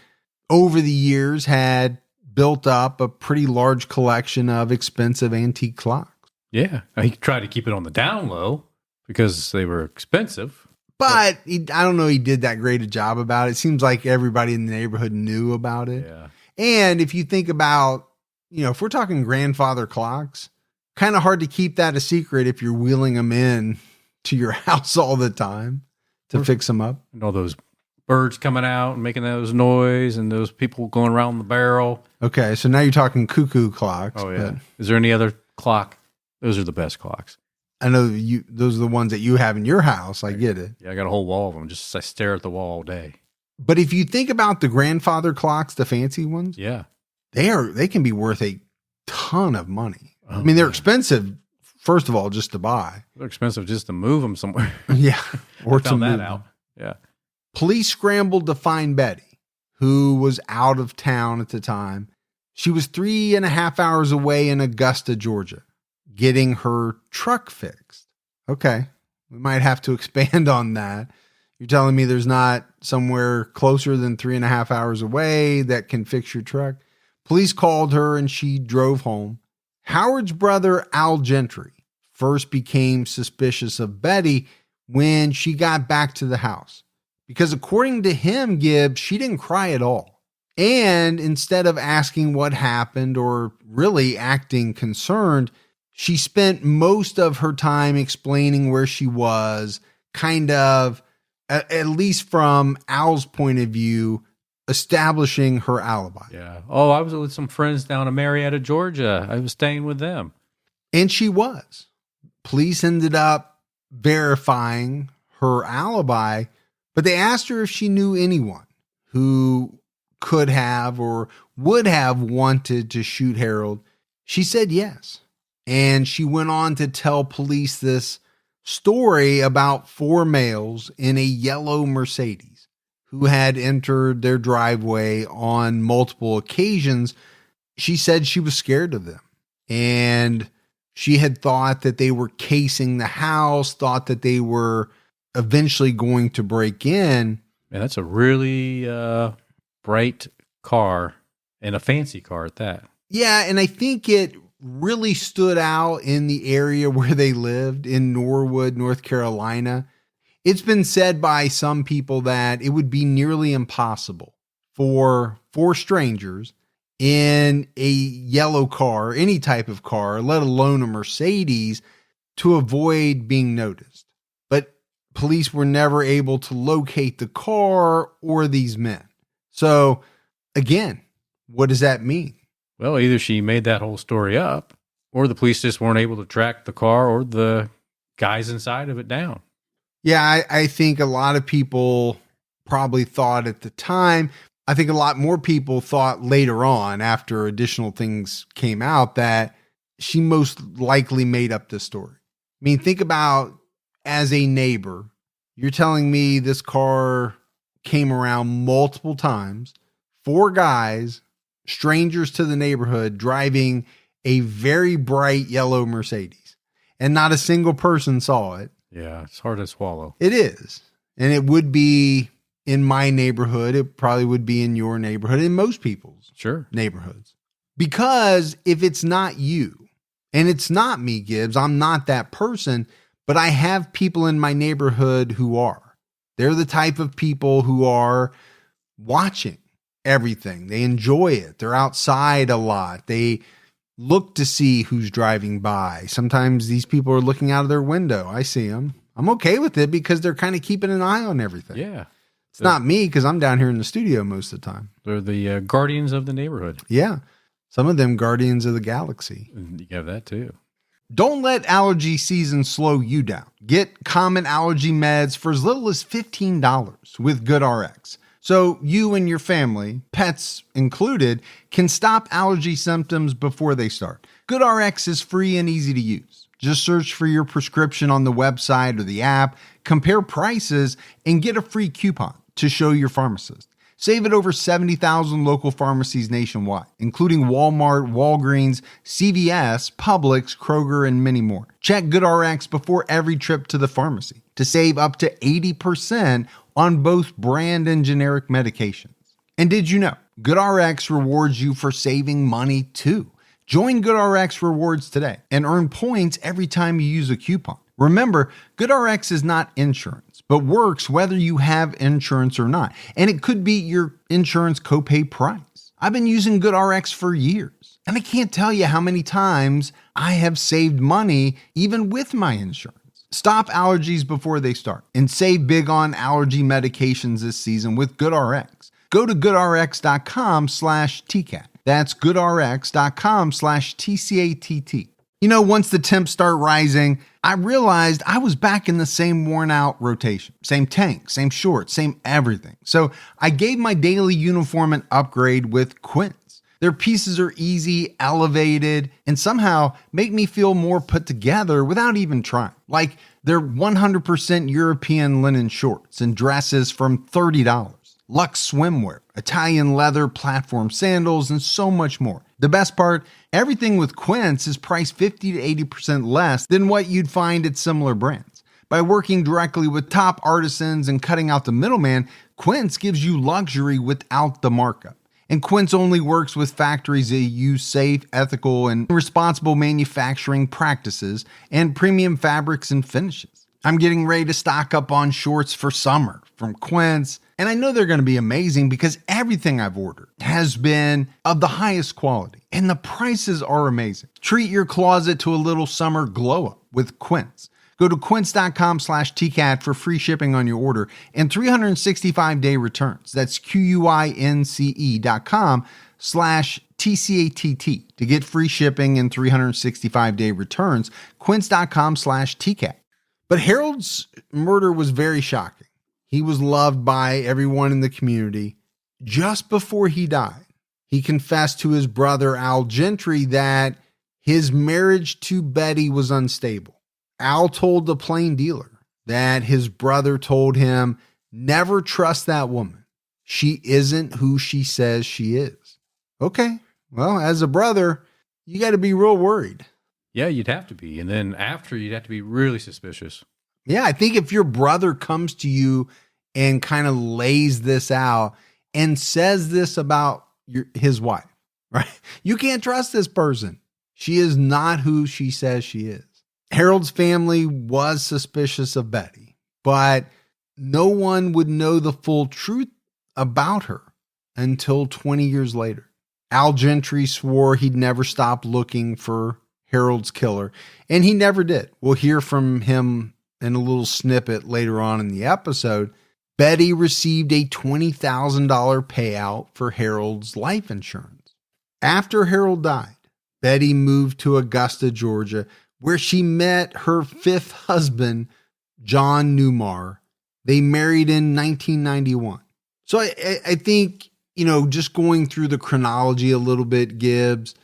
over the years had built up a pretty large collection of expensive antique clocks.
Yeah. He tried to keep it on the down low because they were expensive.
But I don't know he did that great a job about it. It seems like everybody in the neighborhood knew about it.
Yeah.
And if you think about, if we're talking grandfather clocks, kind of hard to keep that a secret if you're wheeling them in to your house all the time to fix them up.
And all those birds coming out and making those noise and those people going around the barrel.
Okay, so now you're talking cuckoo clocks.
Oh, yeah. Is there any other clock? Those are the best clocks.
I know those are the ones that you have in your house. I get it.
Yeah, I got a whole wall of them. I stare at the wall all day.
But if you think about the grandfather clocks, the fancy ones,
Yeah.
they can be worth a ton of money. I mean, they're expensive, first of all, just to buy.
They're expensive just to move them somewhere.
Yeah. Or
found that out. Yeah.
Police scrambled to find Betty, who was out of town at the time. She was 3.5 hours away in Augusta, Georgia, getting her truck fixed. Okay. We might have to expand on that. You're telling me there's not somewhere closer than 3.5 hours away that can fix your truck? Police called her and she drove home. Howard's brother, Al Gentry, first became suspicious of Betty when she got back to the house. Because according to him, Gibbs, she didn't cry at all. And instead of asking what happened or really acting concerned, she spent most of her time explaining where she was, kind of, at least from Al's point of view, establishing her alibi.
Yeah. Oh, I was with some friends down in Marietta, Georgia. I was staying with them.
And she was. Police ended up verifying her alibi, but they asked her if she knew anyone who could have or would have wanted to shoot Harold. She said yes. And she went on to tell police this story about 4 males in a yellow Mercedes who had entered their driveway on multiple occasions. She said she was scared of them. And she had thought that they were casing the house, thought that they were eventually going to break in.
Man, that's a really bright car and a fancy car at that.
Yeah, and I think it really stood out in the area where they lived in Norwood, North Carolina. It's been said by some people that it would be nearly impossible for 4 strangers in a yellow car, any type of car, let alone a Mercedes, to avoid being noticed. But police were never able to locate the car or these men. So again, what does that mean?
Well, either she made that whole story up or the police just weren't able to track the car or the guys inside of it down.
Yeah, I think a lot of people probably thought at the time, I think a lot more people thought later on after additional things came out that she most likely made up this story. I mean, think about as a neighbor, you're telling me this car came around multiple times, 4 guys, strangers to the neighborhood, driving a very bright yellow Mercedes, and not a single person saw it.
Yeah, it's hard to swallow.
It is. And it would be in my neighborhood. It probably would be in your neighborhood, in most people's neighborhoods. Because if it's not you, and it's not me, Gibbs, I'm not that person, but I have people in my neighborhood who are. They're the type of people who are watching everything. They enjoy it. They're outside a lot. They look to see who's driving by. Sometimes these people are looking out of their window. I see them. I'm okay with it because they're kind of keeping an eye on everything.
Yeah.
It's not me because I'm down here in the studio most of the time.
They're the guardians of the neighborhood.
Yeah. Some of them guardians of the galaxy.
You have that too.
Don't let allergy season slow you down. Get common allergy meds for as little as $15 with GoodRx. So you and your family, pets included, can stop allergy symptoms before they start. GoodRx is free and easy to use. Just search for your prescription on the website or the app, compare prices, and get a free coupon to show your pharmacist. Save at over 70,000 local pharmacies nationwide, including Walmart, Walgreens, CVS, Publix, Kroger, and many more. Check GoodRx before every trip to the pharmacy to save up to 80% on both brand and generic medications. And did you know GoodRx rewards you for saving money too? Join GoodRx Rewards today and earn points every time you use a coupon. Remember, GoodRx is not insurance, but works whether you have insurance or not. And it could be your insurance copay price. I've been using GoodRx for years, and I can't tell you how many times I have saved money even with my insurance. Stop allergies before they start and save big on allergy medications this season with GoodRx. Go to goodrx.com/TCAT. That's goodrx.com/TCATT. Once the temps start rising, I realized I was back in the same worn out rotation. Same tank, same shorts, same everything. So I gave my daily uniform an upgrade with Quince. Their pieces are easy, elevated, and somehow make me feel more put together without even trying. Like they're 100% European linen shorts and dresses from $30. Luxe swimwear, Italian leather platform sandals, and so much more. The best part, everything with Quince is priced 50 to 80% less than what you'd find at similar brands. By working directly with top artisans and cutting out the middleman, Quince gives you luxury without the markup. And Quince only works with factories that use safe, ethical, and responsible manufacturing practices and premium fabrics and finishes. I'm getting ready to stock up on shorts for summer from Quince, and I know they're going to be amazing because everything I've ordered has been of the highest quality, and the prices are amazing. Treat your closet to a little summer glow up with Quince. Go to quince.com/TCAT for free shipping on your order and 365-day returns. That's QUINCE.com/TCATT to get free shipping and 365-day returns. Quince.com/TCAT. But Harold's murder was very shocking. He was loved by everyone in the community. Just before he died, he confessed to his brother Al Gentry that his marriage to Betty was unstable. Al told the plain dealer that his brother told him, never trust that woman. She isn't who she says she is. Okay, well, as a brother, you got to be real worried.
Yeah, you'd have to be. And then after, you'd have to be really suspicious.
Yeah, I think if your brother comes to you and kind of lays this out and says this about his wife, right? You can't trust this person. She is not who she says she is. Harold's family was suspicious of Betty, but no one would know the full truth about her until 20 years later. Al Gentry swore he'd never stop looking for Harold's killer, and he never did. We'll hear from him in a little snippet later on in the episode. Betty received a $20,000 payout for Harold's life insurance. After Harold died, Betty moved to Augusta, Georgia, where she met her fifth husband, John Neumar. They married in 1991. So I think, just going through the chronology a little bit, Gibbs,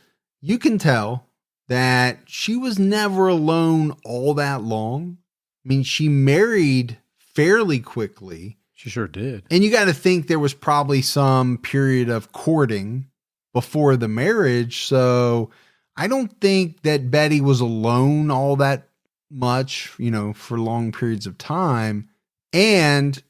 you can tell that she was never alone all that long. I mean, she married fairly quickly.
She sure did.
And you got to think there was probably some period of courting before the marriage. So I don't think that Betty was alone all that much, for long periods of time. And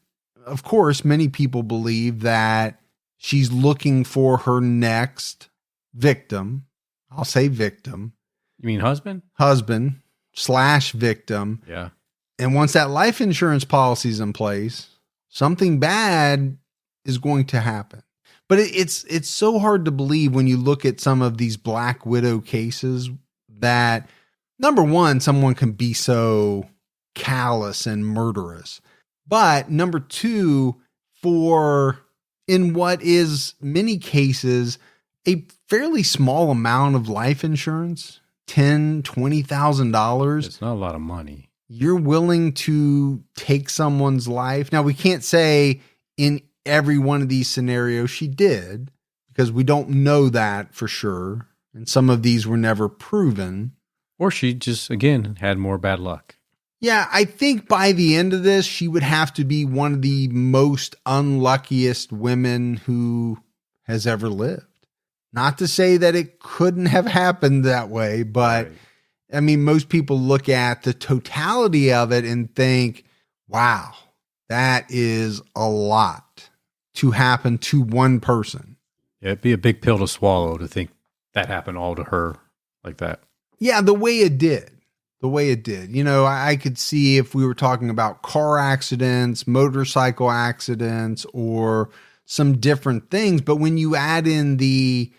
of course, many people believe that she's looking for her next victim. I'll say victim.
You mean husband?
Husband/victim.
Yeah.
And once that life insurance policy is in place, something bad is going to happen. But it's so hard to believe when you look at some of these Black Widow cases that, number one, someone can be so callous and murderous. But number two, in what is many cases, a fairly small amount of life insurance, $10,000, $20,000.
It's not a lot of money.
You're willing to take someone's life. Now, we can't say in every one of these scenarios she did, because we don't know that for sure. And some of these were never proven.
Or she just, again, had more bad luck.
Yeah, I think by the end of this, she would have to be one of the most unluckiest women who has ever lived. Not to say that it couldn't have happened that way, but right. I mean, most people look at the totality of it and think, wow, that is a lot to happen to one person.
Yeah, it'd be a big pill to swallow to think that happened all to her like that.
Yeah, the way it did. I could see if we were talking about car accidents, motorcycle accidents, or some different things. But when you add in the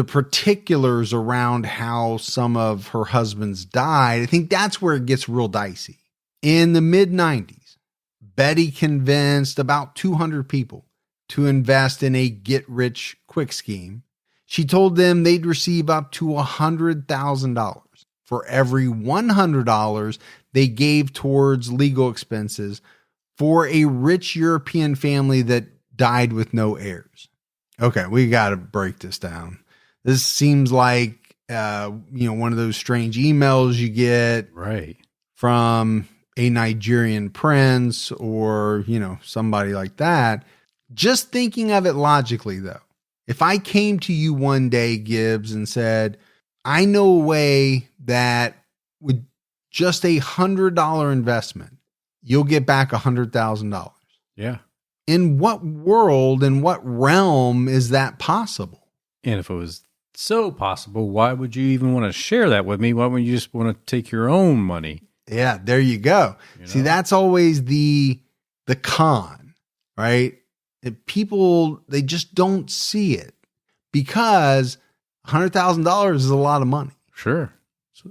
particulars around how some of her husbands died, I think that's where it gets real dicey. In the mid-90s, Betty convinced about 200 people to invest in a get-rich-quick scheme. She told them they'd receive up to $100,000 for every $100 they gave towards legal expenses for a rich European family that died with no heirs. Okay, we got to break this down. This seems like, one of those strange emails you get from a Nigerian prince or, somebody like that. Just thinking of it logically, though, if I came to you one day, Gibbs, and said, I know a way that with just $100 investment, you'll get back $100,000.
Yeah.
In what world, in what realm is that possible?
And if it was so possible, why would you even want to share that with me? Why wouldn't you just want to take your own money?
Yeah, there you go. See, that's always the con, right? People, they just don't see it because $100,000 is a lot of money.
Sure.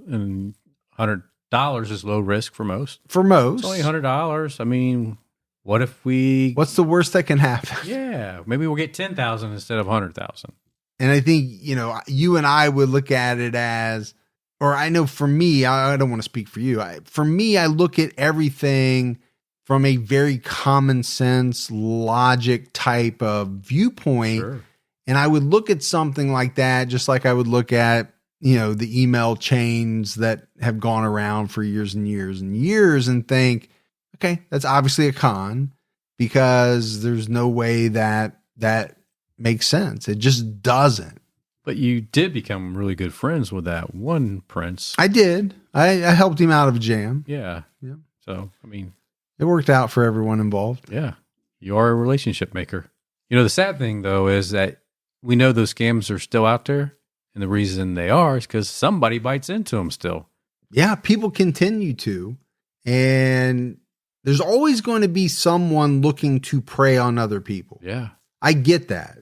And $100 is low risk for most.
For most.
It's only $100. I mean, what's
the worst that can happen?
Yeah. Maybe we'll get 10,000 instead of 100,000.
And I think, you and I would look at it as, or I know for me, I don't want to speak for you. For me, I look at everything from a very common sense, logic type of viewpoint.
Sure.
And I would look at something like that, just like I would look at, the email chains that have gone around for years and years and years and think, okay, that's obviously a con because there's no way that makes sense. It just doesn't.
But you did become really good friends with that one prince.
I did. I helped him out of a jam.
Yeah. So, I mean,
it worked out for everyone involved.
Yeah. You are a relationship maker. The sad thing, though, is that we know those scams are still out there. And the reason they are is because somebody bites into them still. Yeah,
people continue to. And there's always going to be someone looking to prey on other people.
Yeah.
I get that.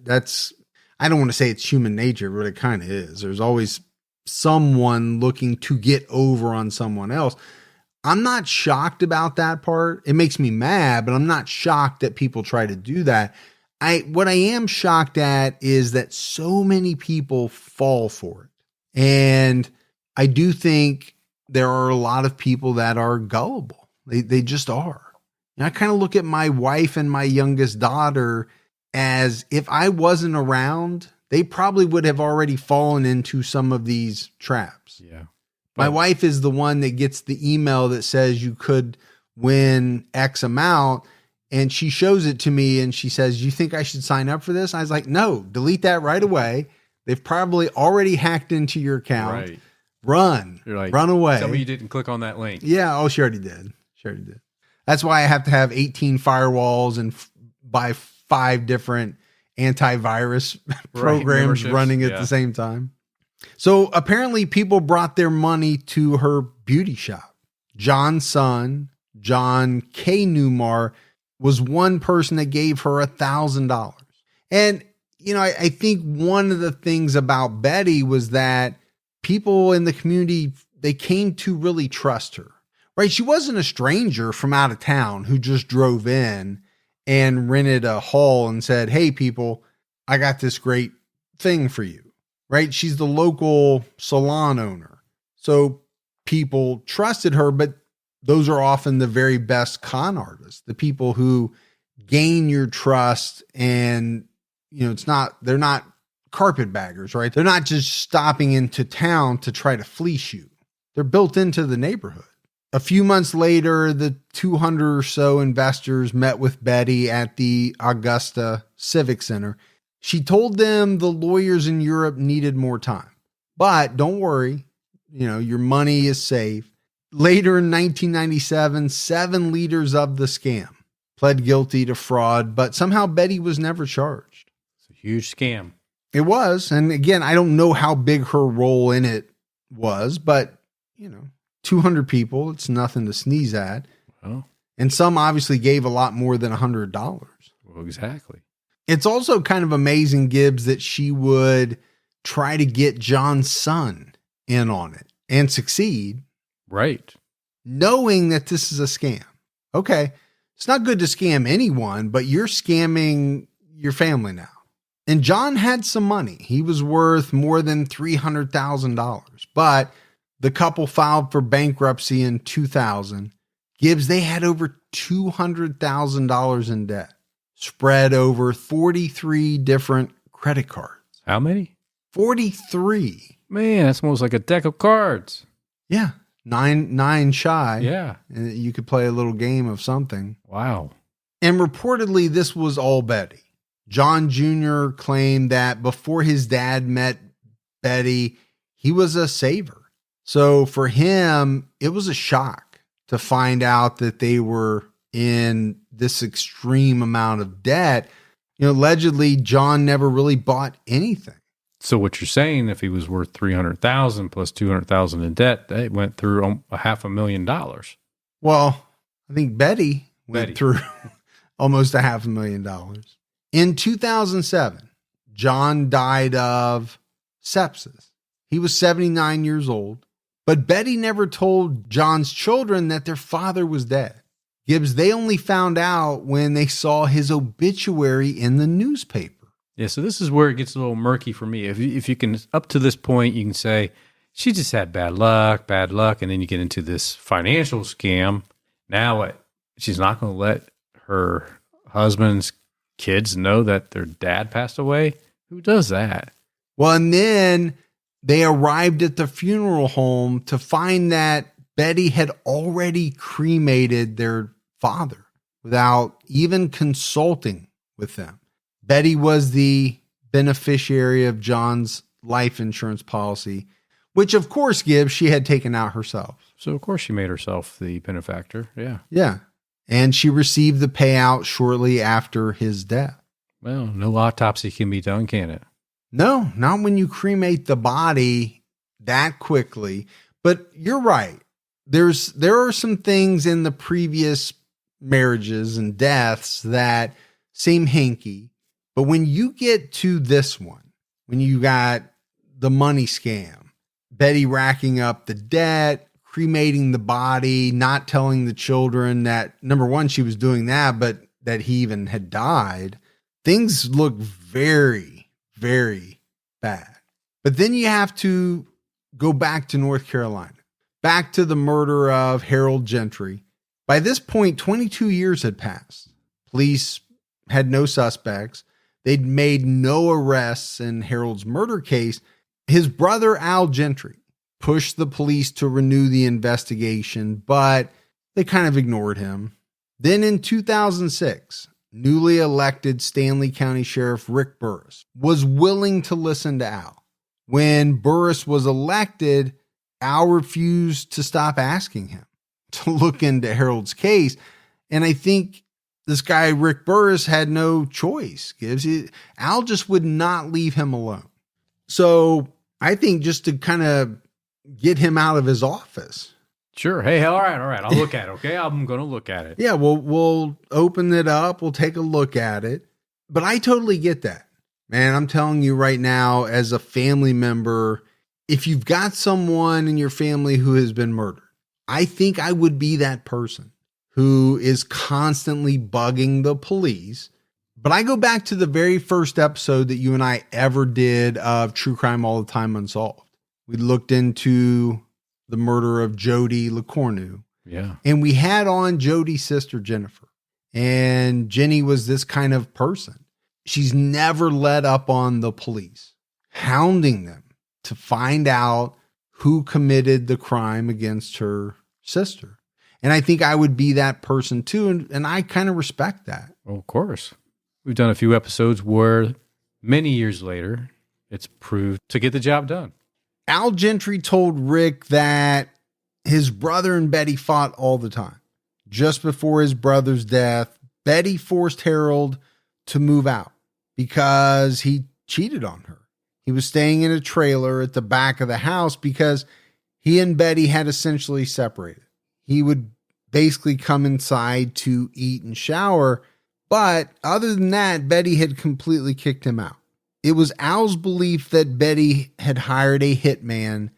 I don't want to say it's human nature, but it kind of is. There's always someone looking to get over on someone else. I'm not shocked about that part. It makes me mad, but I'm not shocked that people try to do that. What I am shocked at is that so many people fall for it. And I do think there are a lot of people that are gullible. They just are. And I kind of look at my wife and my youngest daughter as if I wasn't around, they probably would have already fallen into some of these traps.
Yeah.
My wife is the one that gets the email that says you could win X amount. And she shows it to me and she says, you think I should sign up for this? I was like, no, delete that right away. They've probably already hacked into your account.
Right.
Run away.
Tell me you didn't click on that link.
Yeah. Oh, she already did. That's why I have to have 18 firewalls and buy 5 different antivirus programs running at the same time. So apparently people brought their money to her beauty shop. John's son, John K. Neumar, was one person that gave her $1,000. And, I think one of the things about Betty was that people in the community, they came to really trust her, right? She wasn't a stranger from out of town who just drove in and rented a hall and said, hey, people, I got this great thing for you, right? She's the local salon owner. So people trusted her, but those are often the very best con artists, the people who gain your trust. And, they're not carpetbaggers, right? They're not just stopping into town to try to fleece you. They're built into the neighborhood. A few months later, the 200 or so investors met with Betty at the Augusta Civic Center. She told them the lawyers in Europe needed more time, but don't worry, your money is safe. Later in 1997, 7 leaders of the scam pled guilty to fraud, but somehow Betty was never charged.
It's a huge scam.
It was. And again, I don't know how big her role in it was, but 200 people, it's nothing to sneeze at.
Well,
and some obviously gave a lot more than $100.
Well, exactly.
It's also kind of amazing, Gibbs, that she would try to get John's son in on it and succeed.
Right.
Knowing that this is a scam. Okay. It's not good to scam anyone, but you're scamming your family now. And John had some money. He was worth more than $300,000, but The couple filed for bankruptcy in 2000. Gibbs, they had over $200,000 in debt, spread over 43 different credit cards.
How many?
43.
Man, that's almost like a deck of cards.
Yeah. Nine shy.
Yeah.
You could play a little game of something.
Wow.
And reportedly, this was all Betty. John Jr. claimed that before his dad met Betty, he was a saver. So for him, it was a shock to find out that they were in this extreme amount of debt. Allegedly, John never really bought anything.
So what you're saying, if he was worth $300,000 plus $200,000 in debt, they went through $500,000.
Well, I think Betty went through almost $500,000. In 2007, John died of sepsis. He was 79 years old, but Betty never told John's children that their father was dead. Gibbs, they only found out when they saw his obituary in the newspaper.
Yeah, so this is where it gets a little murky for me. If you can, up to this point, you can say, she just had bad luck, and then you get into this financial scam. Now what? She's not going to let her husband's kids know that their dad passed away? Who does that?
Well, and then they arrived at the funeral home to find that Betty had already cremated their father without even consulting with them. Betty was the beneficiary of John's life insurance policy, which of course, Gibbs, she had taken out herself.
So of course she made herself the benefactor. Yeah.
Yeah. And she received the payout shortly after his death.
Well, no autopsy can be done, can it?
No, not when you cremate the body that quickly. But you're right. There are some things in the previous marriages and deaths that seem hinky. But when you get to this one, when you got the money scam, Betty racking up the debt, cremating the body, not telling the children that, number one, she was doing that, but that he even had died, things look very, very bad. But then you have to go back to North Carolina, back to the murder of Harold Gentry. By this point, 22 years had passed. Police had no suspects. They'd made no arrests in Harold's murder case. His brother, Al Gentry, pushed the police to renew the investigation, but they kind of ignored him. Then in 2006, newly elected Stanley County Sheriff Rick Burris was willing to listen to Al. When Burris was elected, Al refused to stop asking him to look into Harold's case. And I think this guy, Rick Burris, had no choice. Al just would not leave him alone. So I think just to kind of get him out of his office.
Sure. Hey, all right. I'll look at it, okay? I'm going to look at it.
Yeah, we'll open it up. We'll take a look at it. But I totally get that. Man, I'm telling you right now, as a family member, if you've got someone in your family who has been murdered, I think I would be that person who is constantly bugging the police. But I go back to the very first episode that you and I ever did of True Crime All the Time Unsolved. We looked into the murder of Jody LeCornu.
Yeah.
And we had on Jody's sister, Jennifer. And Jenny was this kind of person. She's never let up on the police, hounding them to find out who committed the crime against her sister. And I think I would be that person too. And I kind of respect that.
Well, of course. We've done a few episodes where many years later, it's proved to get the job done.
Al Gentry told Rick that his brother and Betty fought all the time. Just before his brother's death, Betty forced Harold to move out because he cheated on her. He was staying in a trailer at the back of the house because he and Betty had essentially separated. He would basically come inside to eat and shower, but other than that, Betty had completely kicked him out. It was Al's belief that Betty had hired a hitman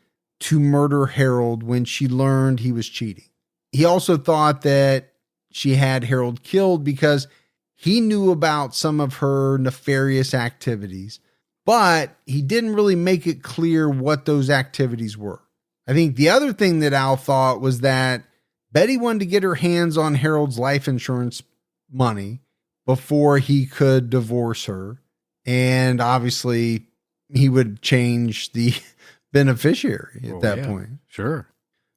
to murder Harold when she learned he was cheating. He also thought that she had Harold killed because he knew about some of her nefarious activities, but he didn't really make it clear what those activities were. I think the other thing that Al thought was that Betty wanted to get her hands on Harold's life insurance money before he could divorce her. And obviously he would change the beneficiary at that point.
Sure.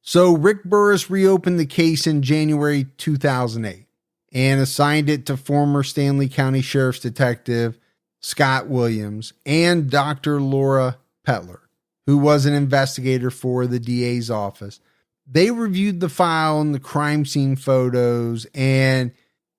So Rick Burris reopened the case in January 2008 and assigned it to former Stanley County Sheriff's Detective Scott Williams and Dr. Laura Petler, who was an investigator for the DA's office. They reviewed the file and the crime scene photos, and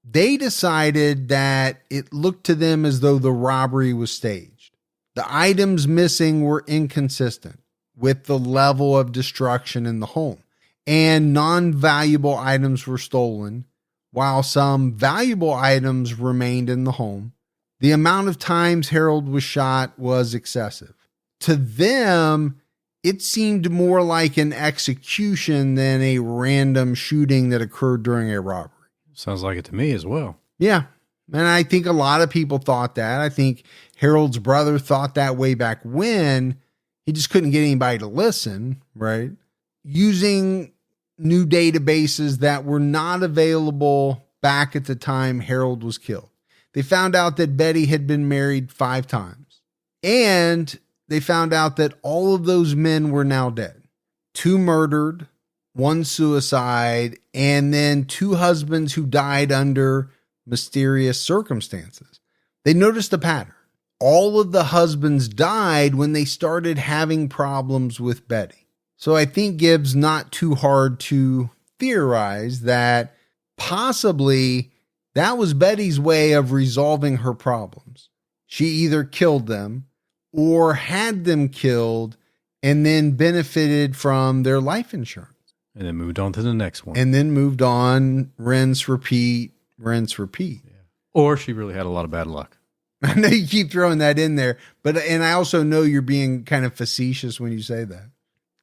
they decided that it looked to them as though the robbery was staged. The items missing were inconsistent with the level of destruction in the home, and non-valuable items were stolen, while some valuable items remained in the home. The amount of times Harold was shot was excessive. To them, it seemed more like an execution than a random shooting that occurred during a robbery.
Sounds like it to me as well.
Yeah. And I think a lot of people thought that. I think Harold's brother thought that way back when. He just couldn't get anybody to listen, right? Using new databases that were not available back at the time Harold was killed. They found out that Betty had been married 5 times. And they found out that all of those men were now dead. 2 murdered, 1 suicide, and then 2 husbands who died under mysterious circumstances. They noticed a pattern. All of the husbands died when they started having problems with Betty. So I think Gibbs not too hard to theorize that possibly that was Betty's way of resolving her problems. She either killed them or had them killed and then benefited from their life insurance.
And then moved on to the next one.
And then moved on, rinse, repeat, rinse, repeat.
Yeah. Or she really had a lot of bad luck.
I know you keep throwing that in there, and I also know you're being kind of facetious when you say that.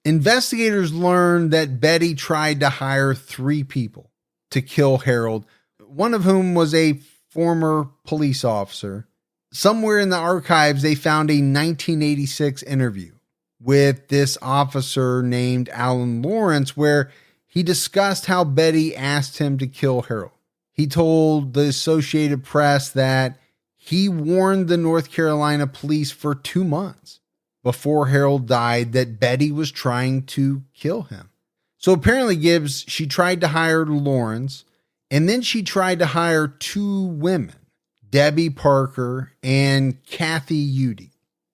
Investigators learned that Betty tried to hire 3 people to kill Harold, one of whom was a former police officer. Somewhere in the archives, they found a 1986 interview with this officer named Alan Lawrence, where he discussed how Betty asked him to kill Harold. He told the Associated Press that he warned the North Carolina police for 2 months before Harold died that Betty was trying to kill him. So apparently, Gibbs, she tried to hire Lawrence, and then she tried to hire 2 women, Debbie Parker and Kathy Udy.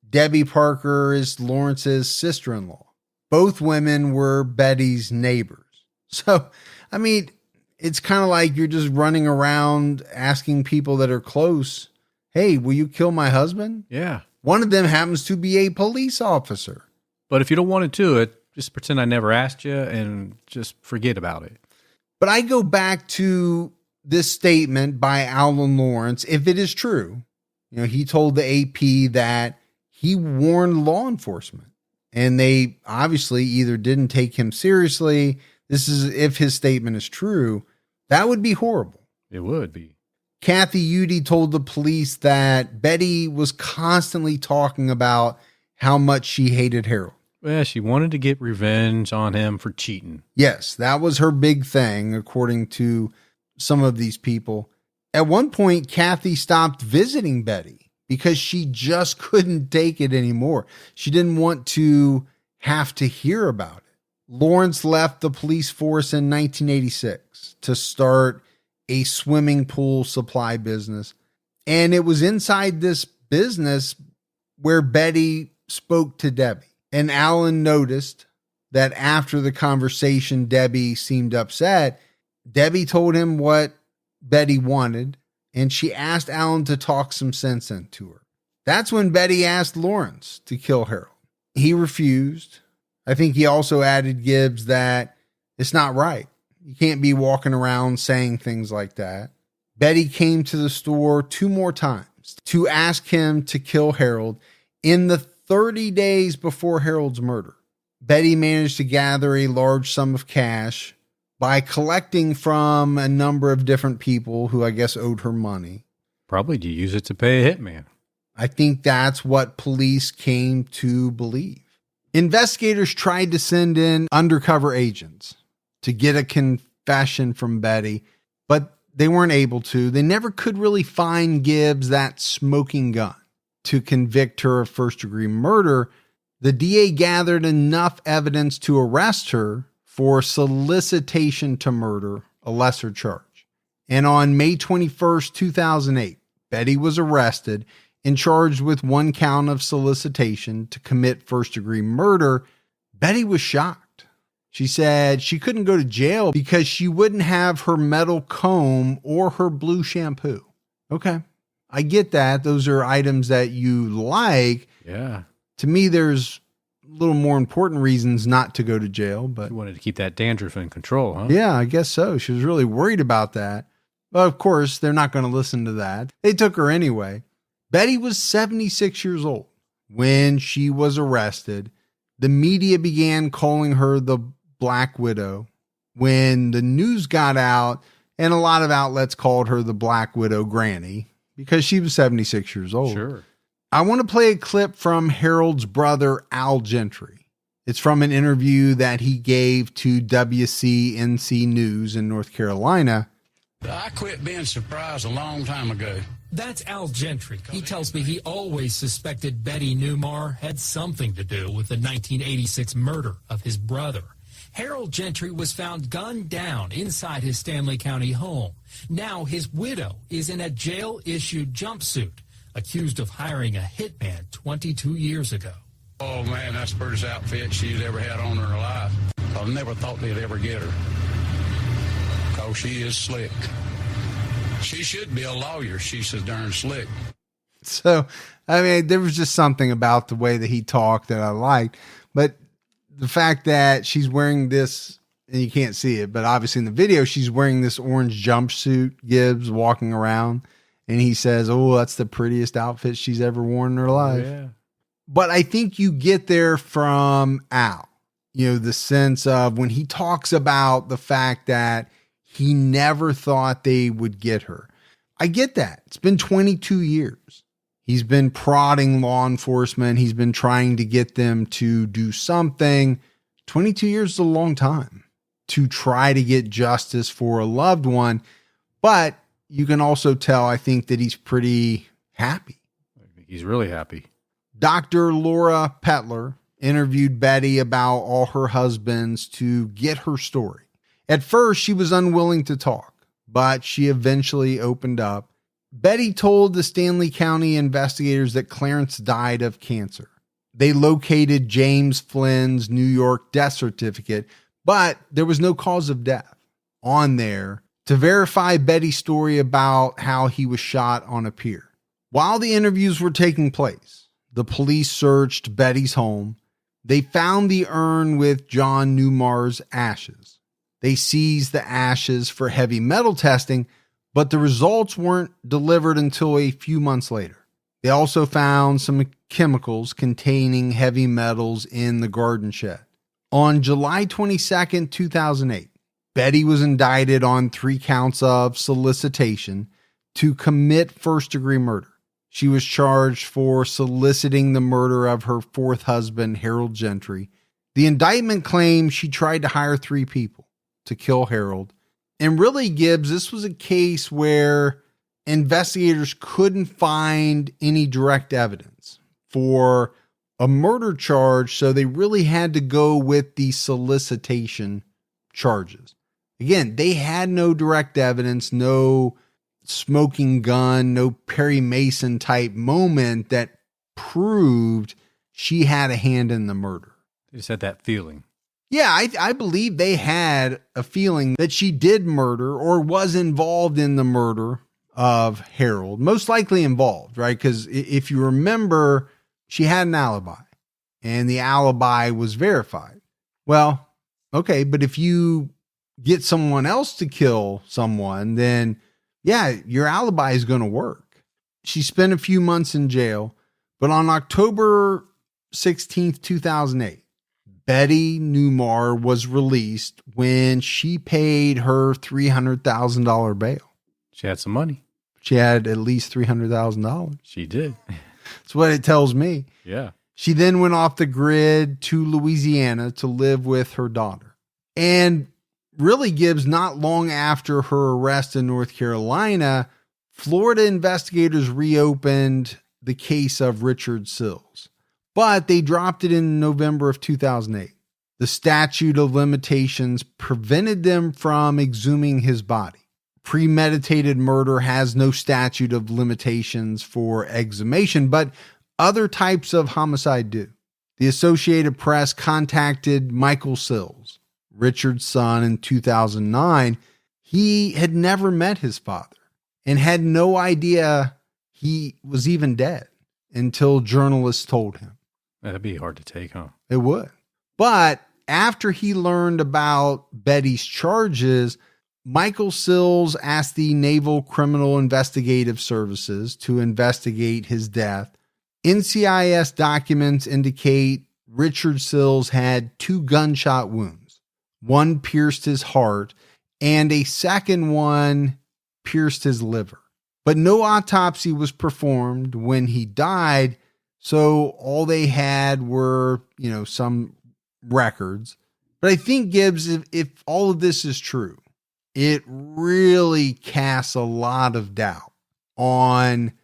Debbie Parker is Lawrence's sister-in-law. Both women were Betty's neighbors. So, I mean, it's kind of like you're just running around asking people that are close, hey, will you kill my husband?
Yeah.
One of them happens to be a police officer.
But if you don't want to do it, just pretend I never asked you and just forget about it.
But I go back to this statement by Alan Lawrence. If it is true, he told the AP that he warned law enforcement, and they obviously either didn't take him seriously. This is if his statement is true. That would be horrible.
It would be.
Kathy Udy told the police that Betty was constantly talking about how much she hated Harold.
Well, she wanted to get revenge on him for cheating.
Yes, that was her big thing, according to some of these people. At one point, Kathy stopped visiting Betty because she just couldn't take it anymore. She didn't want to have to hear about it. Lawrence left the police force in 1986 to start a swimming pool supply business. And it was inside this business where Betty spoke to Debbie. And Alan noticed that after the conversation, Debbie seemed upset. Debbie told him what Betty wanted, and she asked Alan to talk some sense into her. That's when Betty asked Lawrence to kill Harold. He refused. I think he also added Gibbs that it's not right. You can't be walking around saying things like that. Betty came to the store 2 more times to ask him to kill Harold in the 30 days before Harold's murder. Betty managed to gather a large sum of cash by collecting from a number of different people who I guess owed her money.
Probably to use it to pay a hitman.
I think that's what police came to believe. Investigators tried to send in undercover agents to get a confession from Betty, but they weren't able to. They never could really find Gibbs that smoking gun to convict her of first-degree murder. The DA gathered enough evidence to arrest her for solicitation to murder, a lesser charge. And on May 21st, 2008, Betty was arrested and charged with 1 count of solicitation to commit first-degree murder. Betty was shocked. She said she couldn't go to jail because she wouldn't have her metal comb or her blue shampoo. Okay, I get that. Those are items that you like.
Yeah.
To me, there's a little more important reasons not to go to jail. But
You wanted to keep that dandruff in control, huh?
yeah, I guess so. She was really worried about that. But of course, they're not going to listen to that. They took her anyway. Betty was 76 years old when she was arrested. The media began calling her the Black Widow. When the news got out, and a lot of outlets called her the Black Widow Granny because she was 76 years old.
Sure.
I want to play a clip from Harold's brother, Al Gentry. It's from an interview that he gave to WCNC News in North Carolina.
I quit being surprised a long time ago.
That's Al Gentry. He tells me he always suspected Betty Neumar had something to do with the 1986 murder of his brother. Harold Gentry was found gunned down inside his Stanley County home. Now his widow is in a jail-issued jumpsuit, accused of hiring a hitman 22 years ago.
Oh, man, that's the first outfit she's ever had on in her life. I never thought they'd ever get her. Because she is slick. She should be a lawyer. She's so darn slick.
So, I mean, there was just something about the way that he talked that I liked. But the fact that she's wearing this, and you can't see it, but obviously in the video, she's wearing this orange jumpsuit, Gibbs, walking around. And he says, oh, that's the prettiest outfit she's ever worn in her life.
Yeah.
But I think you get there from Al, the sense of when he talks about the fact that he never thought they would get her. I get that. It's been 22 years. He's been prodding law enforcement. He's been trying to get them to do something. 22 years is a long time to try to get justice for a loved one. But you can also tell, I think, that he's pretty happy.
He's really happy.
Dr. Laura Petler interviewed Betty about all her husbands to get her story. At first, she was unwilling to talk, but she eventually opened up. Betty told the Stanley County investigators that Clarence died of cancer. They located James Flynn's New York death certificate, but there was no cause of death on there to verify Betty's story about how he was shot on a pier. While the interviews were taking place, the police searched Betty's home. They found the urn with John Neumar's ashes. They seized the ashes for heavy metal testing, but the results weren't delivered until a few months later. They also found some chemicals containing heavy metals in the garden shed. On July 22nd, 2008, Betty was indicted on 3 counts of solicitation to commit first-degree murder. She was charged for soliciting the murder of her 4th husband, Harold Gentry. The indictment claims she tried to hire 3 people to kill Harold. And really, Gibbs, this was a case where investigators couldn't find any direct evidence for a murder charge, so they really had to go with the solicitation charges. Again, they had no direct evidence, no smoking gun, no Perry Mason type moment that proved she had a hand in the murder.
They just had that feeling.
Yeah, I believe they had a feeling that she did murder or was involved in the murder of Harold. Most likely involved, right? Because if you remember, she had an alibi and the alibi was verified. Well, okay, but if you get someone else to kill someone, then yeah, your alibi is going to work. She spent a few months in jail, but on October 16th, 2008, Betty Neumar was released when she paid her $300,000 bail.
She had some money.
She had at least $300,000.
She did.
That's what it tells me.
Yeah.
She then went off the grid to Louisiana to live with her daughter. And really, Gibbs, not long after her arrest in North Carolina, Florida investigators reopened the case of Richard Sills, but they dropped it in November of 2008. The statute of limitations prevented them from exhuming his body. Premeditated murder has no statute of limitations for exhumation, but other types of homicide do. The Associated Press contacted Michael Sills, Richard's son, in 2009. He had never met his father and had no idea he was even dead until journalists told him.
That'd be hard to take, huh?
It would. But after he learned about Betty's charges, Michael Sills asked the Naval Criminal Investigative Services to investigate his death. NCIS documents indicate Richard Sills had 2 gunshot wounds. One pierced his heart, and a second one pierced his liver. But no autopsy was performed when he died, so all they had were, some records. But I think, Gibbs, if all of this is true, it really casts a lot of doubt on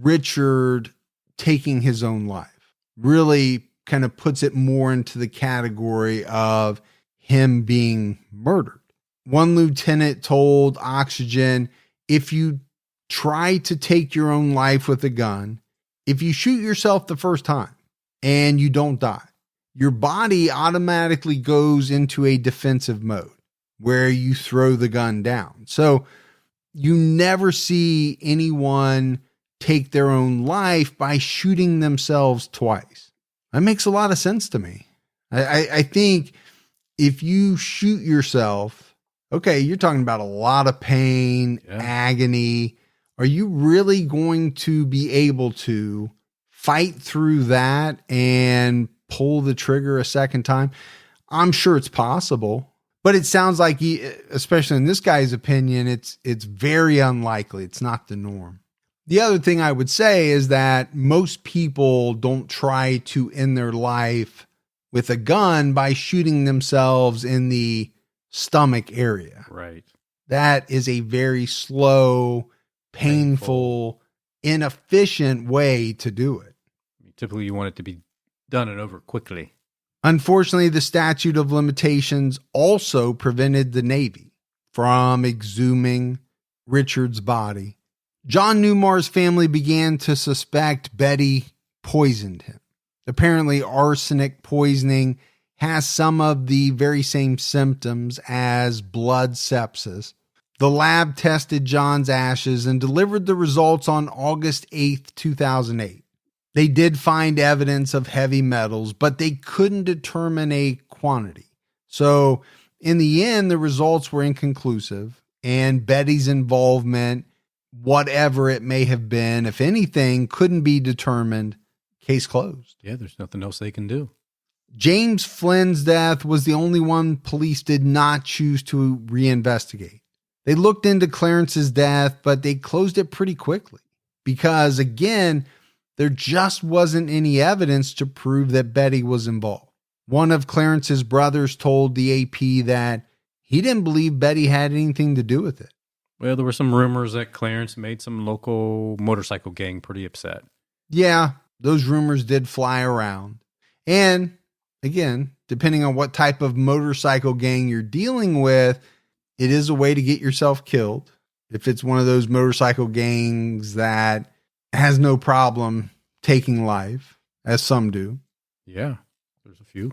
Richard taking his own life. Really kind of puts it more into the category of him being murdered. One lieutenant told Oxygen, if you try to take your own life with a gun, if you shoot yourself the first time and you don't die, your body automatically goes into a defensive mode where you throw the gun down. So you never see anyone take their own life by shooting themselves twice. That makes a lot of sense to me. I think if you shoot yourself, okay, you're talking about a lot of pain, agony. Are you really going to be able to fight through that and pull the trigger a second time? I'm sure it's possible, but it sounds like, especially in this guy's opinion, it's very unlikely. It's not the norm. The other thing I would say is that most people don't try to end their life with a gun by shooting themselves in the stomach area.
Right.
That is a very slow, painful, inefficient way to do it.
Typically, you want it to be done and over quickly.
Unfortunately, the statute of limitations also prevented the Navy from exhuming Richard's body. John Neumar's family began to suspect Betty poisoned him. Apparently, arsenic poisoning has some of the very same symptoms as blood sepsis. The lab tested John's ashes and delivered the results on August 8th, 2008. They did find evidence of heavy metals, but they couldn't determine a quantity. So in the end, the results were inconclusive, and Betty's involvement, whatever it may have been, if anything, couldn't be determined. Case closed.
Yeah, there's nothing else they can do.
James Flynn's death was the only one police did not choose to reinvestigate. They looked into Clarence's death, but they closed it pretty quickly because, again, there just wasn't any evidence to prove that Betty was involved. One of Clarence's brothers told the AP that he didn't believe Betty had anything to do with it.
Well, there were some rumors that Clarence made some local motorcycle gang pretty upset.
Yeah, those rumors did fly around. And again, depending on what type of motorcycle gang you're dealing with, it is a way to get yourself killed. If it's one of those motorcycle gangs that has no problem taking life, as some do.
Yeah, there's a few.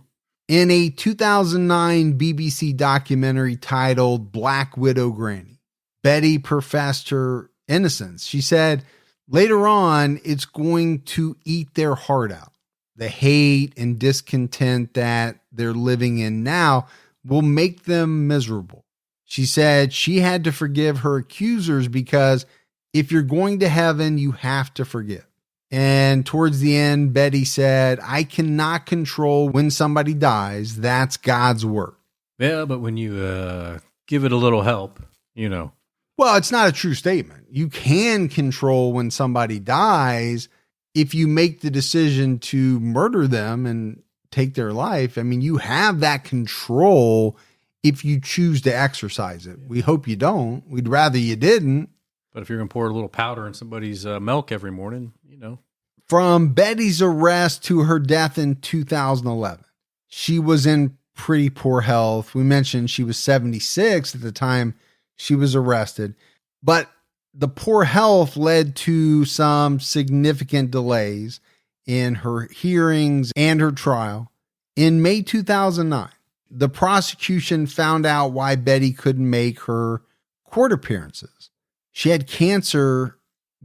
In a 2009 BBC documentary titled Black Widow Granny, Betty professed her innocence. She said, later on, it's going to eat their heart out. The hate and discontent that they're living in now will make them miserable. She said she had to forgive her accusers because if you're going to heaven, you have to forgive. And towards the end, Betty said, I cannot control when somebody dies. That's God's work.
Yeah, but when you give it a little help, you know.
Well, it's not a true statement. You can control when somebody dies if you make the decision to murder them and take their life, I mean, you have that control if you choose to exercise it. We hope you don't. We'd rather you didn't.
But if you're going to pour a little powder in somebody's milk every morning, you know.
From Betty's arrest to her death in 2011, she was in pretty poor health. We mentioned she was 76 at the time she was arrested, but the poor health led to some significant delays in her hearings and her trial. In May 2009, the prosecution found out why Betty couldn't make her court appearances. She had cancer,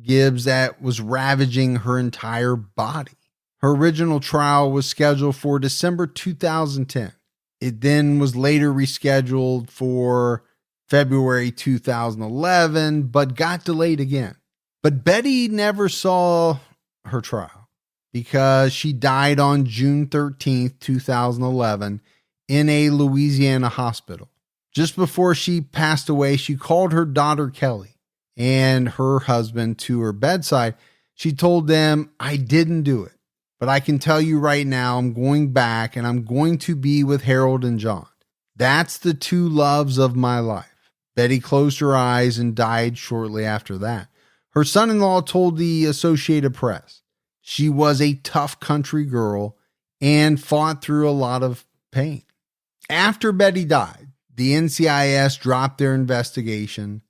Gibbs, that was ravaging her entire body. Her original trial was scheduled for December 2010. It then was later rescheduled for February 2011, but got delayed again. But Betty never saw her trial because she died on June 13th, 2011 in a Louisiana hospital. Just before she passed away, she called her daughter Kelly and her husband to her bedside. She told them, "I didn't do it, but I can tell you right now, I'm going back and I'm going to be with Harold and John. That's the two loves of my life." Betty closed her eyes and died shortly after that. Her son-in-law told the Associated Press she was a tough country girl and fought through a lot of pain. After Betty died, the NCIS dropped their investigation.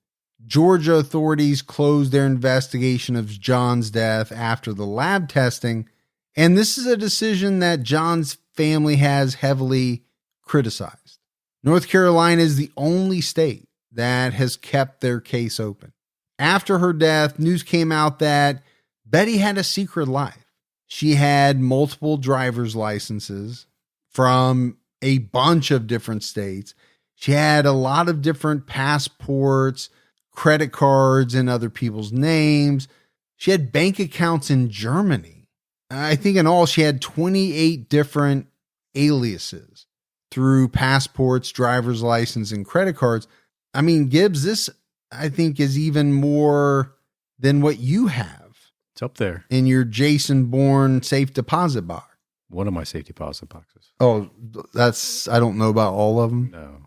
Georgia authorities closed their investigation of John's death after the lab testing, and this is a decision that John's family has heavily criticized. North Carolina is the only state that has kept their case open. After her death, news came out that Betty had a secret life. She had multiple driver's licenses from a bunch of different states. She had a lot of different passports, credit cards in other people's names. She had bank accounts in Germany. I think in all, she had 28 different aliases through passports, driver's license, and credit cards. I mean, Gibbs, this, I think, is even more than what you have.
It's up there.
In your Jason Bourne safe deposit box.
One of my safe deposit boxes.
Oh, I don't know about all of them.
No.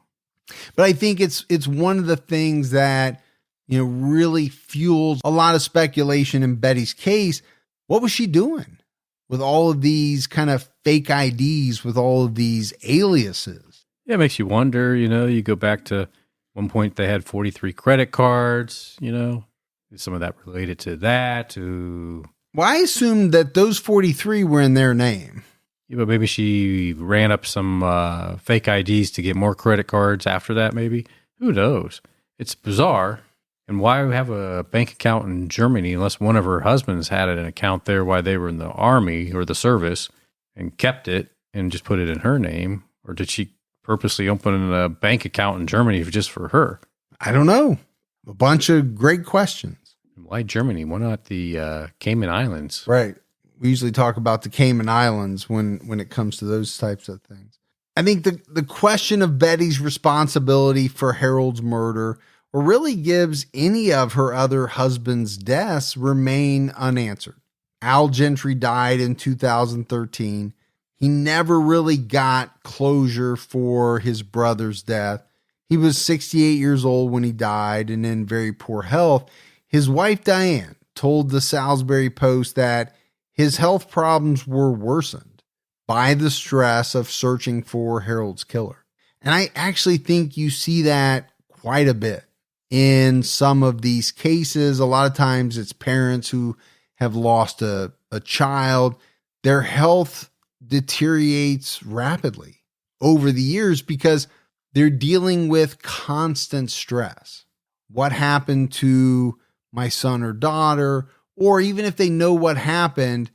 But I think it's one of the things that, you know, really fuels a lot of speculation in Betty's case. What was she doing with all of these kind of fake IDs, with all of these aliases?
Yeah, it makes you wonder, you know, you go back to one point they had 43 credit cards, you know, is some of that related to that?
Well, I assumed that those 43 were in their name.
Yeah, but maybe she ran up some fake IDs to get more credit cards after that, maybe. Who knows? It's bizarre. And why have a bank account in Germany unless one of her husbands had an account there while they were in the army or the service and kept it and just put it in her name? Or did she purposely open a bank account in Germany just for her?
I don't know. A bunch of great questions.
Why Germany? Why not the Cayman Islands?
Right. We usually talk about the Cayman Islands when it comes to those types of things. I think the question of Betty's responsibility for Harold's murder, or really Gibbs any of her other husband's deaths, remain unanswered. Al Gentry died in 2013. He never really got closure for his brother's death. He was 68 years old when he died and in very poor health. His wife, Diane, told the Salisbury Post that his health problems were worsened by the stress of searching for Harold's killer. And I actually think you see that quite a bit in some of these cases. A lot of times it's parents who have lost a child. Their health deteriorates rapidly over the years because they're dealing with constant stress. What happened to my son or daughter? Or even if they know what happened,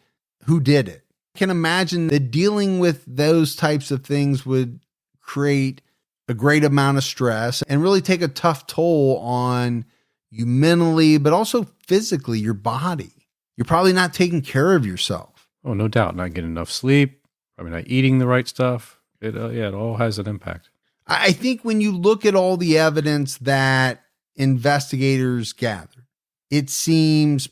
who did it? I can imagine that dealing with those types of things would create a great amount of stress and really take a tough toll on you mentally, but also physically, your body. You're probably not taking care of yourself.
Oh, no doubt. Not getting enough sleep, probably not eating the right stuff. It all has an impact.
I think when you look at all the evidence that investigators gathered, it seems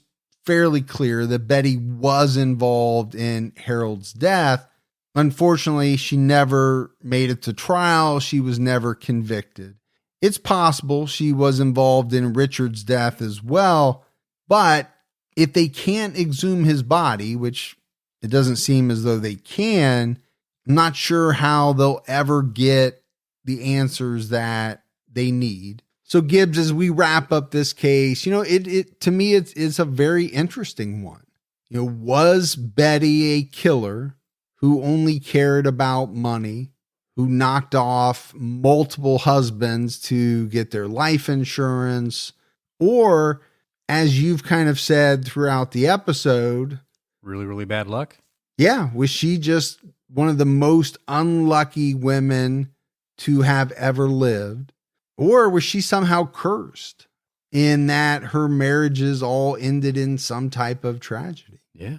fairly clear that Betty was involved in Harold's death. Unfortunately, she never made it to trial. She was never convicted. It's possible she was involved in Richard's death as well, but if they can't exhume his body, which it doesn't seem as though they can, I'm not sure how they'll ever get the answers that they need. So Gibbs, as we wrap up this case, it to me, it's a very interesting one. Was Betty a killer who only cared about money, who knocked off multiple husbands to get their life insurance? Or, as you've kind of said throughout the episode,
really, really bad luck?
Yeah. Was she just one of the most unlucky women to have ever lived? Or was she somehow cursed in that her marriages all ended in some type of tragedy?
Yeah.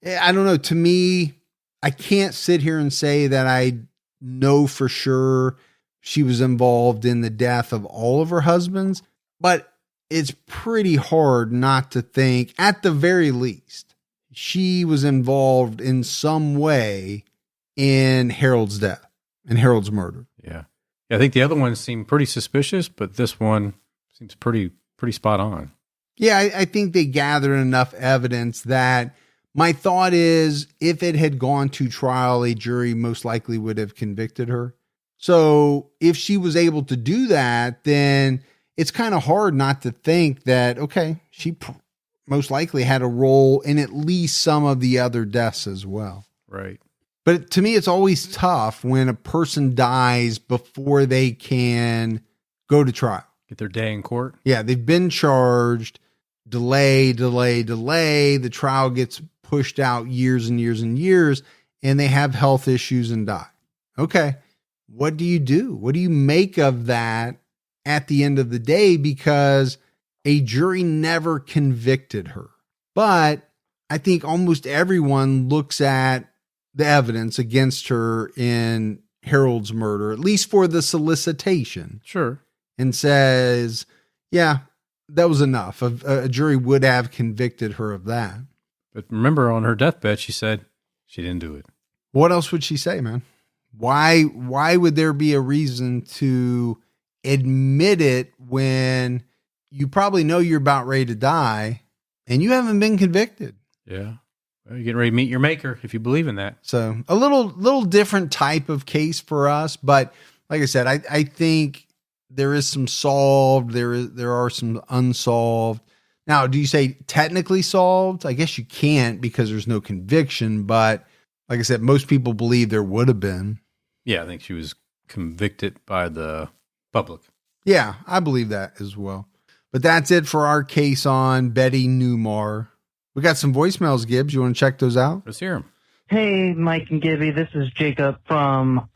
I don't know. To me, I can't sit here and say that I know for sure she was involved in the death of all of her husbands, but it's pretty hard not to think, at the very least, she was involved in some way in Harold's death and Harold's murder.
Yeah. I think the other ones seem pretty suspicious, but this one seems pretty spot on.
Yeah, I think they gathered enough evidence that my thought is if it had gone to trial, a jury most likely would have convicted her. So if she was able to do that, then it's kind of hard not to think that, okay, she most likely had a role in at least some of the other deaths as well.
Right.
But to me, it's always tough when a person dies before they can go to trial.
Get their day in court.
Yeah, they've been charged, delay. The trial gets pushed out years and years and years, and they have health issues and die. Okay, what do you do? What do you make of that at the end of the day? Because a jury never convicted her. But I think almost everyone looks at the evidence against her in Harold's murder, at least for the solicitation.
Sure.
And says, yeah, that was enough. A jury would have convicted her of that.
But remember, on her deathbed, she said she didn't do it.
What else would she say, man? Why would there be a reason to admit it when you probably know you're about ready to die and you haven't been convicted?
Yeah. Well, you're getting ready to meet your maker if you believe in that.
So a little different type of case for us. But like I said, I think there is some solved. There are some unsolved. Now, do you say technically solved? I guess you can't because there's no conviction. But like I said, most people believe there would have been.
Yeah, I think she was convicted by the public.
Yeah, I believe that as well. But that's it for our case on Betty Neumar. We got some voicemails, Gibbs. You want to check those out?
Let's hear them.
Hey, Mike and Gibby. This is Jacob from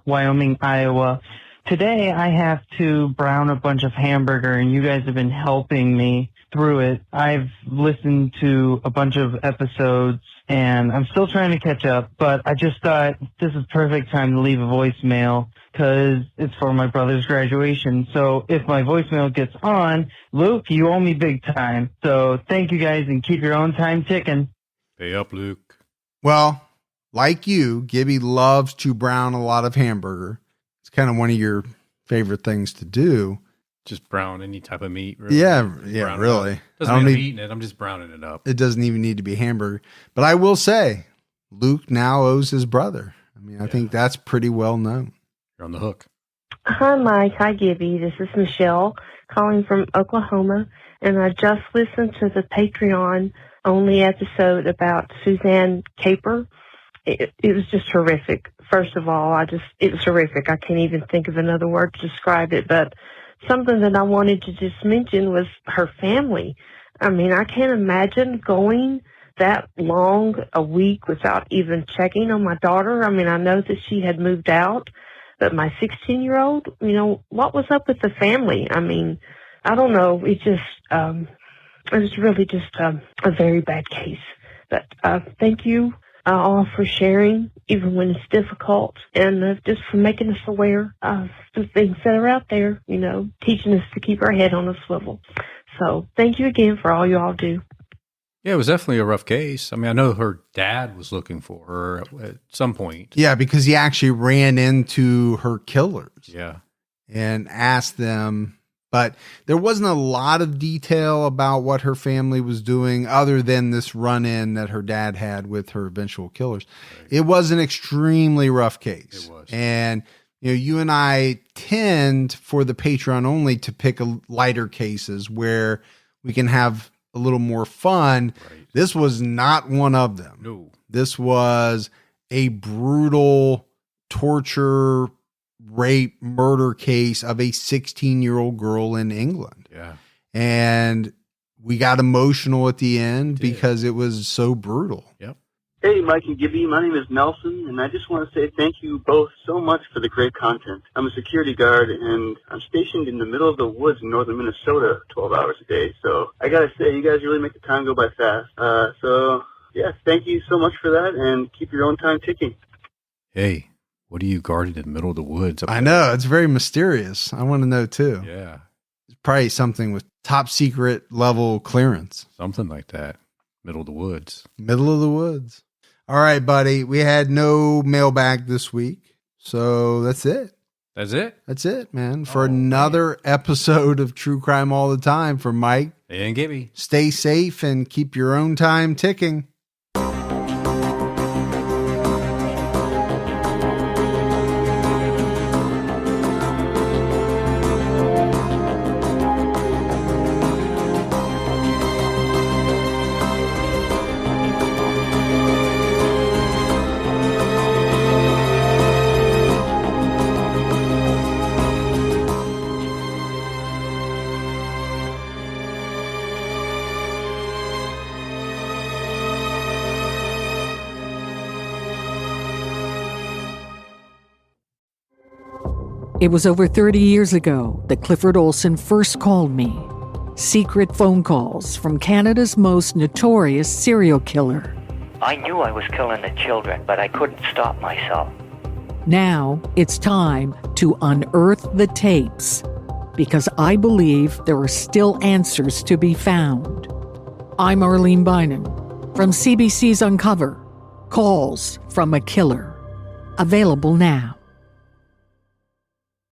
Wyoming, Iowa. Today I have to brown a bunch of hamburger, and you guys have been helping me through it. I've listened to a bunch of episodes, and I'm still trying to catch up, but I just thought this is perfect time to leave a voicemail because it's for my brother's graduation. So if my voicemail gets on, Luke, you owe me big time. So thank you guys, and keep your own time ticking.
Pay up, Luke.
Well, like you, Gibby loves to brown a lot of hamburger. It's kind of one of your favorite things to do.
Just brown any type of meat. Really.
Yeah,
Brown
really.
Doesn't mean I'm eating it. I'm just browning it up.
It doesn't even need to be hamburger. But I will say, Luke now owes his brother. I mean, I think that's pretty well known.
You're on the hook.
Hi, Mike. Hi, Gibby. This is Michelle calling from Oklahoma, and I just listened to the Patreon-only episode about Suzanne Caper. It was just horrific. First of all, it was horrific. I can't even think of another word to describe it, but something that I wanted to just mention was her family. I mean, I can't imagine going that long a week without even checking on my daughter. I mean, I know that she had moved out, but my 16-year-old, what was up with the family? I mean, I don't know. It was really just a very bad case. But thank you all for sharing, even when it's difficult, and just for making us aware of the things that are out there, teaching us to keep our head on a swivel. So thank you again for all you all do.
Yeah, it was definitely a rough case. I mean, I know her dad was looking for her at some point.
Yeah, because he actually ran into her killers.
Yeah.
And asked them, but there wasn't a lot of detail about what her family was doing other than this run-in that her dad had with her eventual killers. Right. It was an extremely rough case.
It was.
And you and I tend for the Patreon only to pick lighter cases where we can have a little more fun. Right. This was not one of them.
No.
This was a brutal torture, rape, murder case of a 16-year-old girl in England.
Yeah.
And we got emotional at the end because it was so brutal.
Yep.
Hey, Mike and Gibby, my name is Nelson, and I just want to say thank you both so much for the great content. I'm a security guard, and I'm stationed in the middle of the woods in northern Minnesota 12 hours a day, so I gotta say, you guys really make the time go by fast. Yeah, thank you so much for that, and keep your own time ticking.
Hey, what are you guarding in the middle of the woods?
I know, it's very mysterious. I want to know, too.
Yeah.
It's probably something with top secret level clearance.
Something like that. Middle of the woods.
Middle of the woods. All right, buddy. We had no mailbag this week, so that's it.
That's it?
That's it, man. For another episode of True Crime All the Time from Mike
and Gibby.
Stay safe and keep your own time ticking.
It was over 30 years ago that Clifford Olson first called me. Secret phone calls from Canada's most notorious serial killer.
I knew I was killing the children, but I couldn't stop myself.
Now it's time to unearth the tapes, because I believe there are still answers to be found. I'm Arlene Bynum from CBC's Uncover, Calls from a Killer. Available now.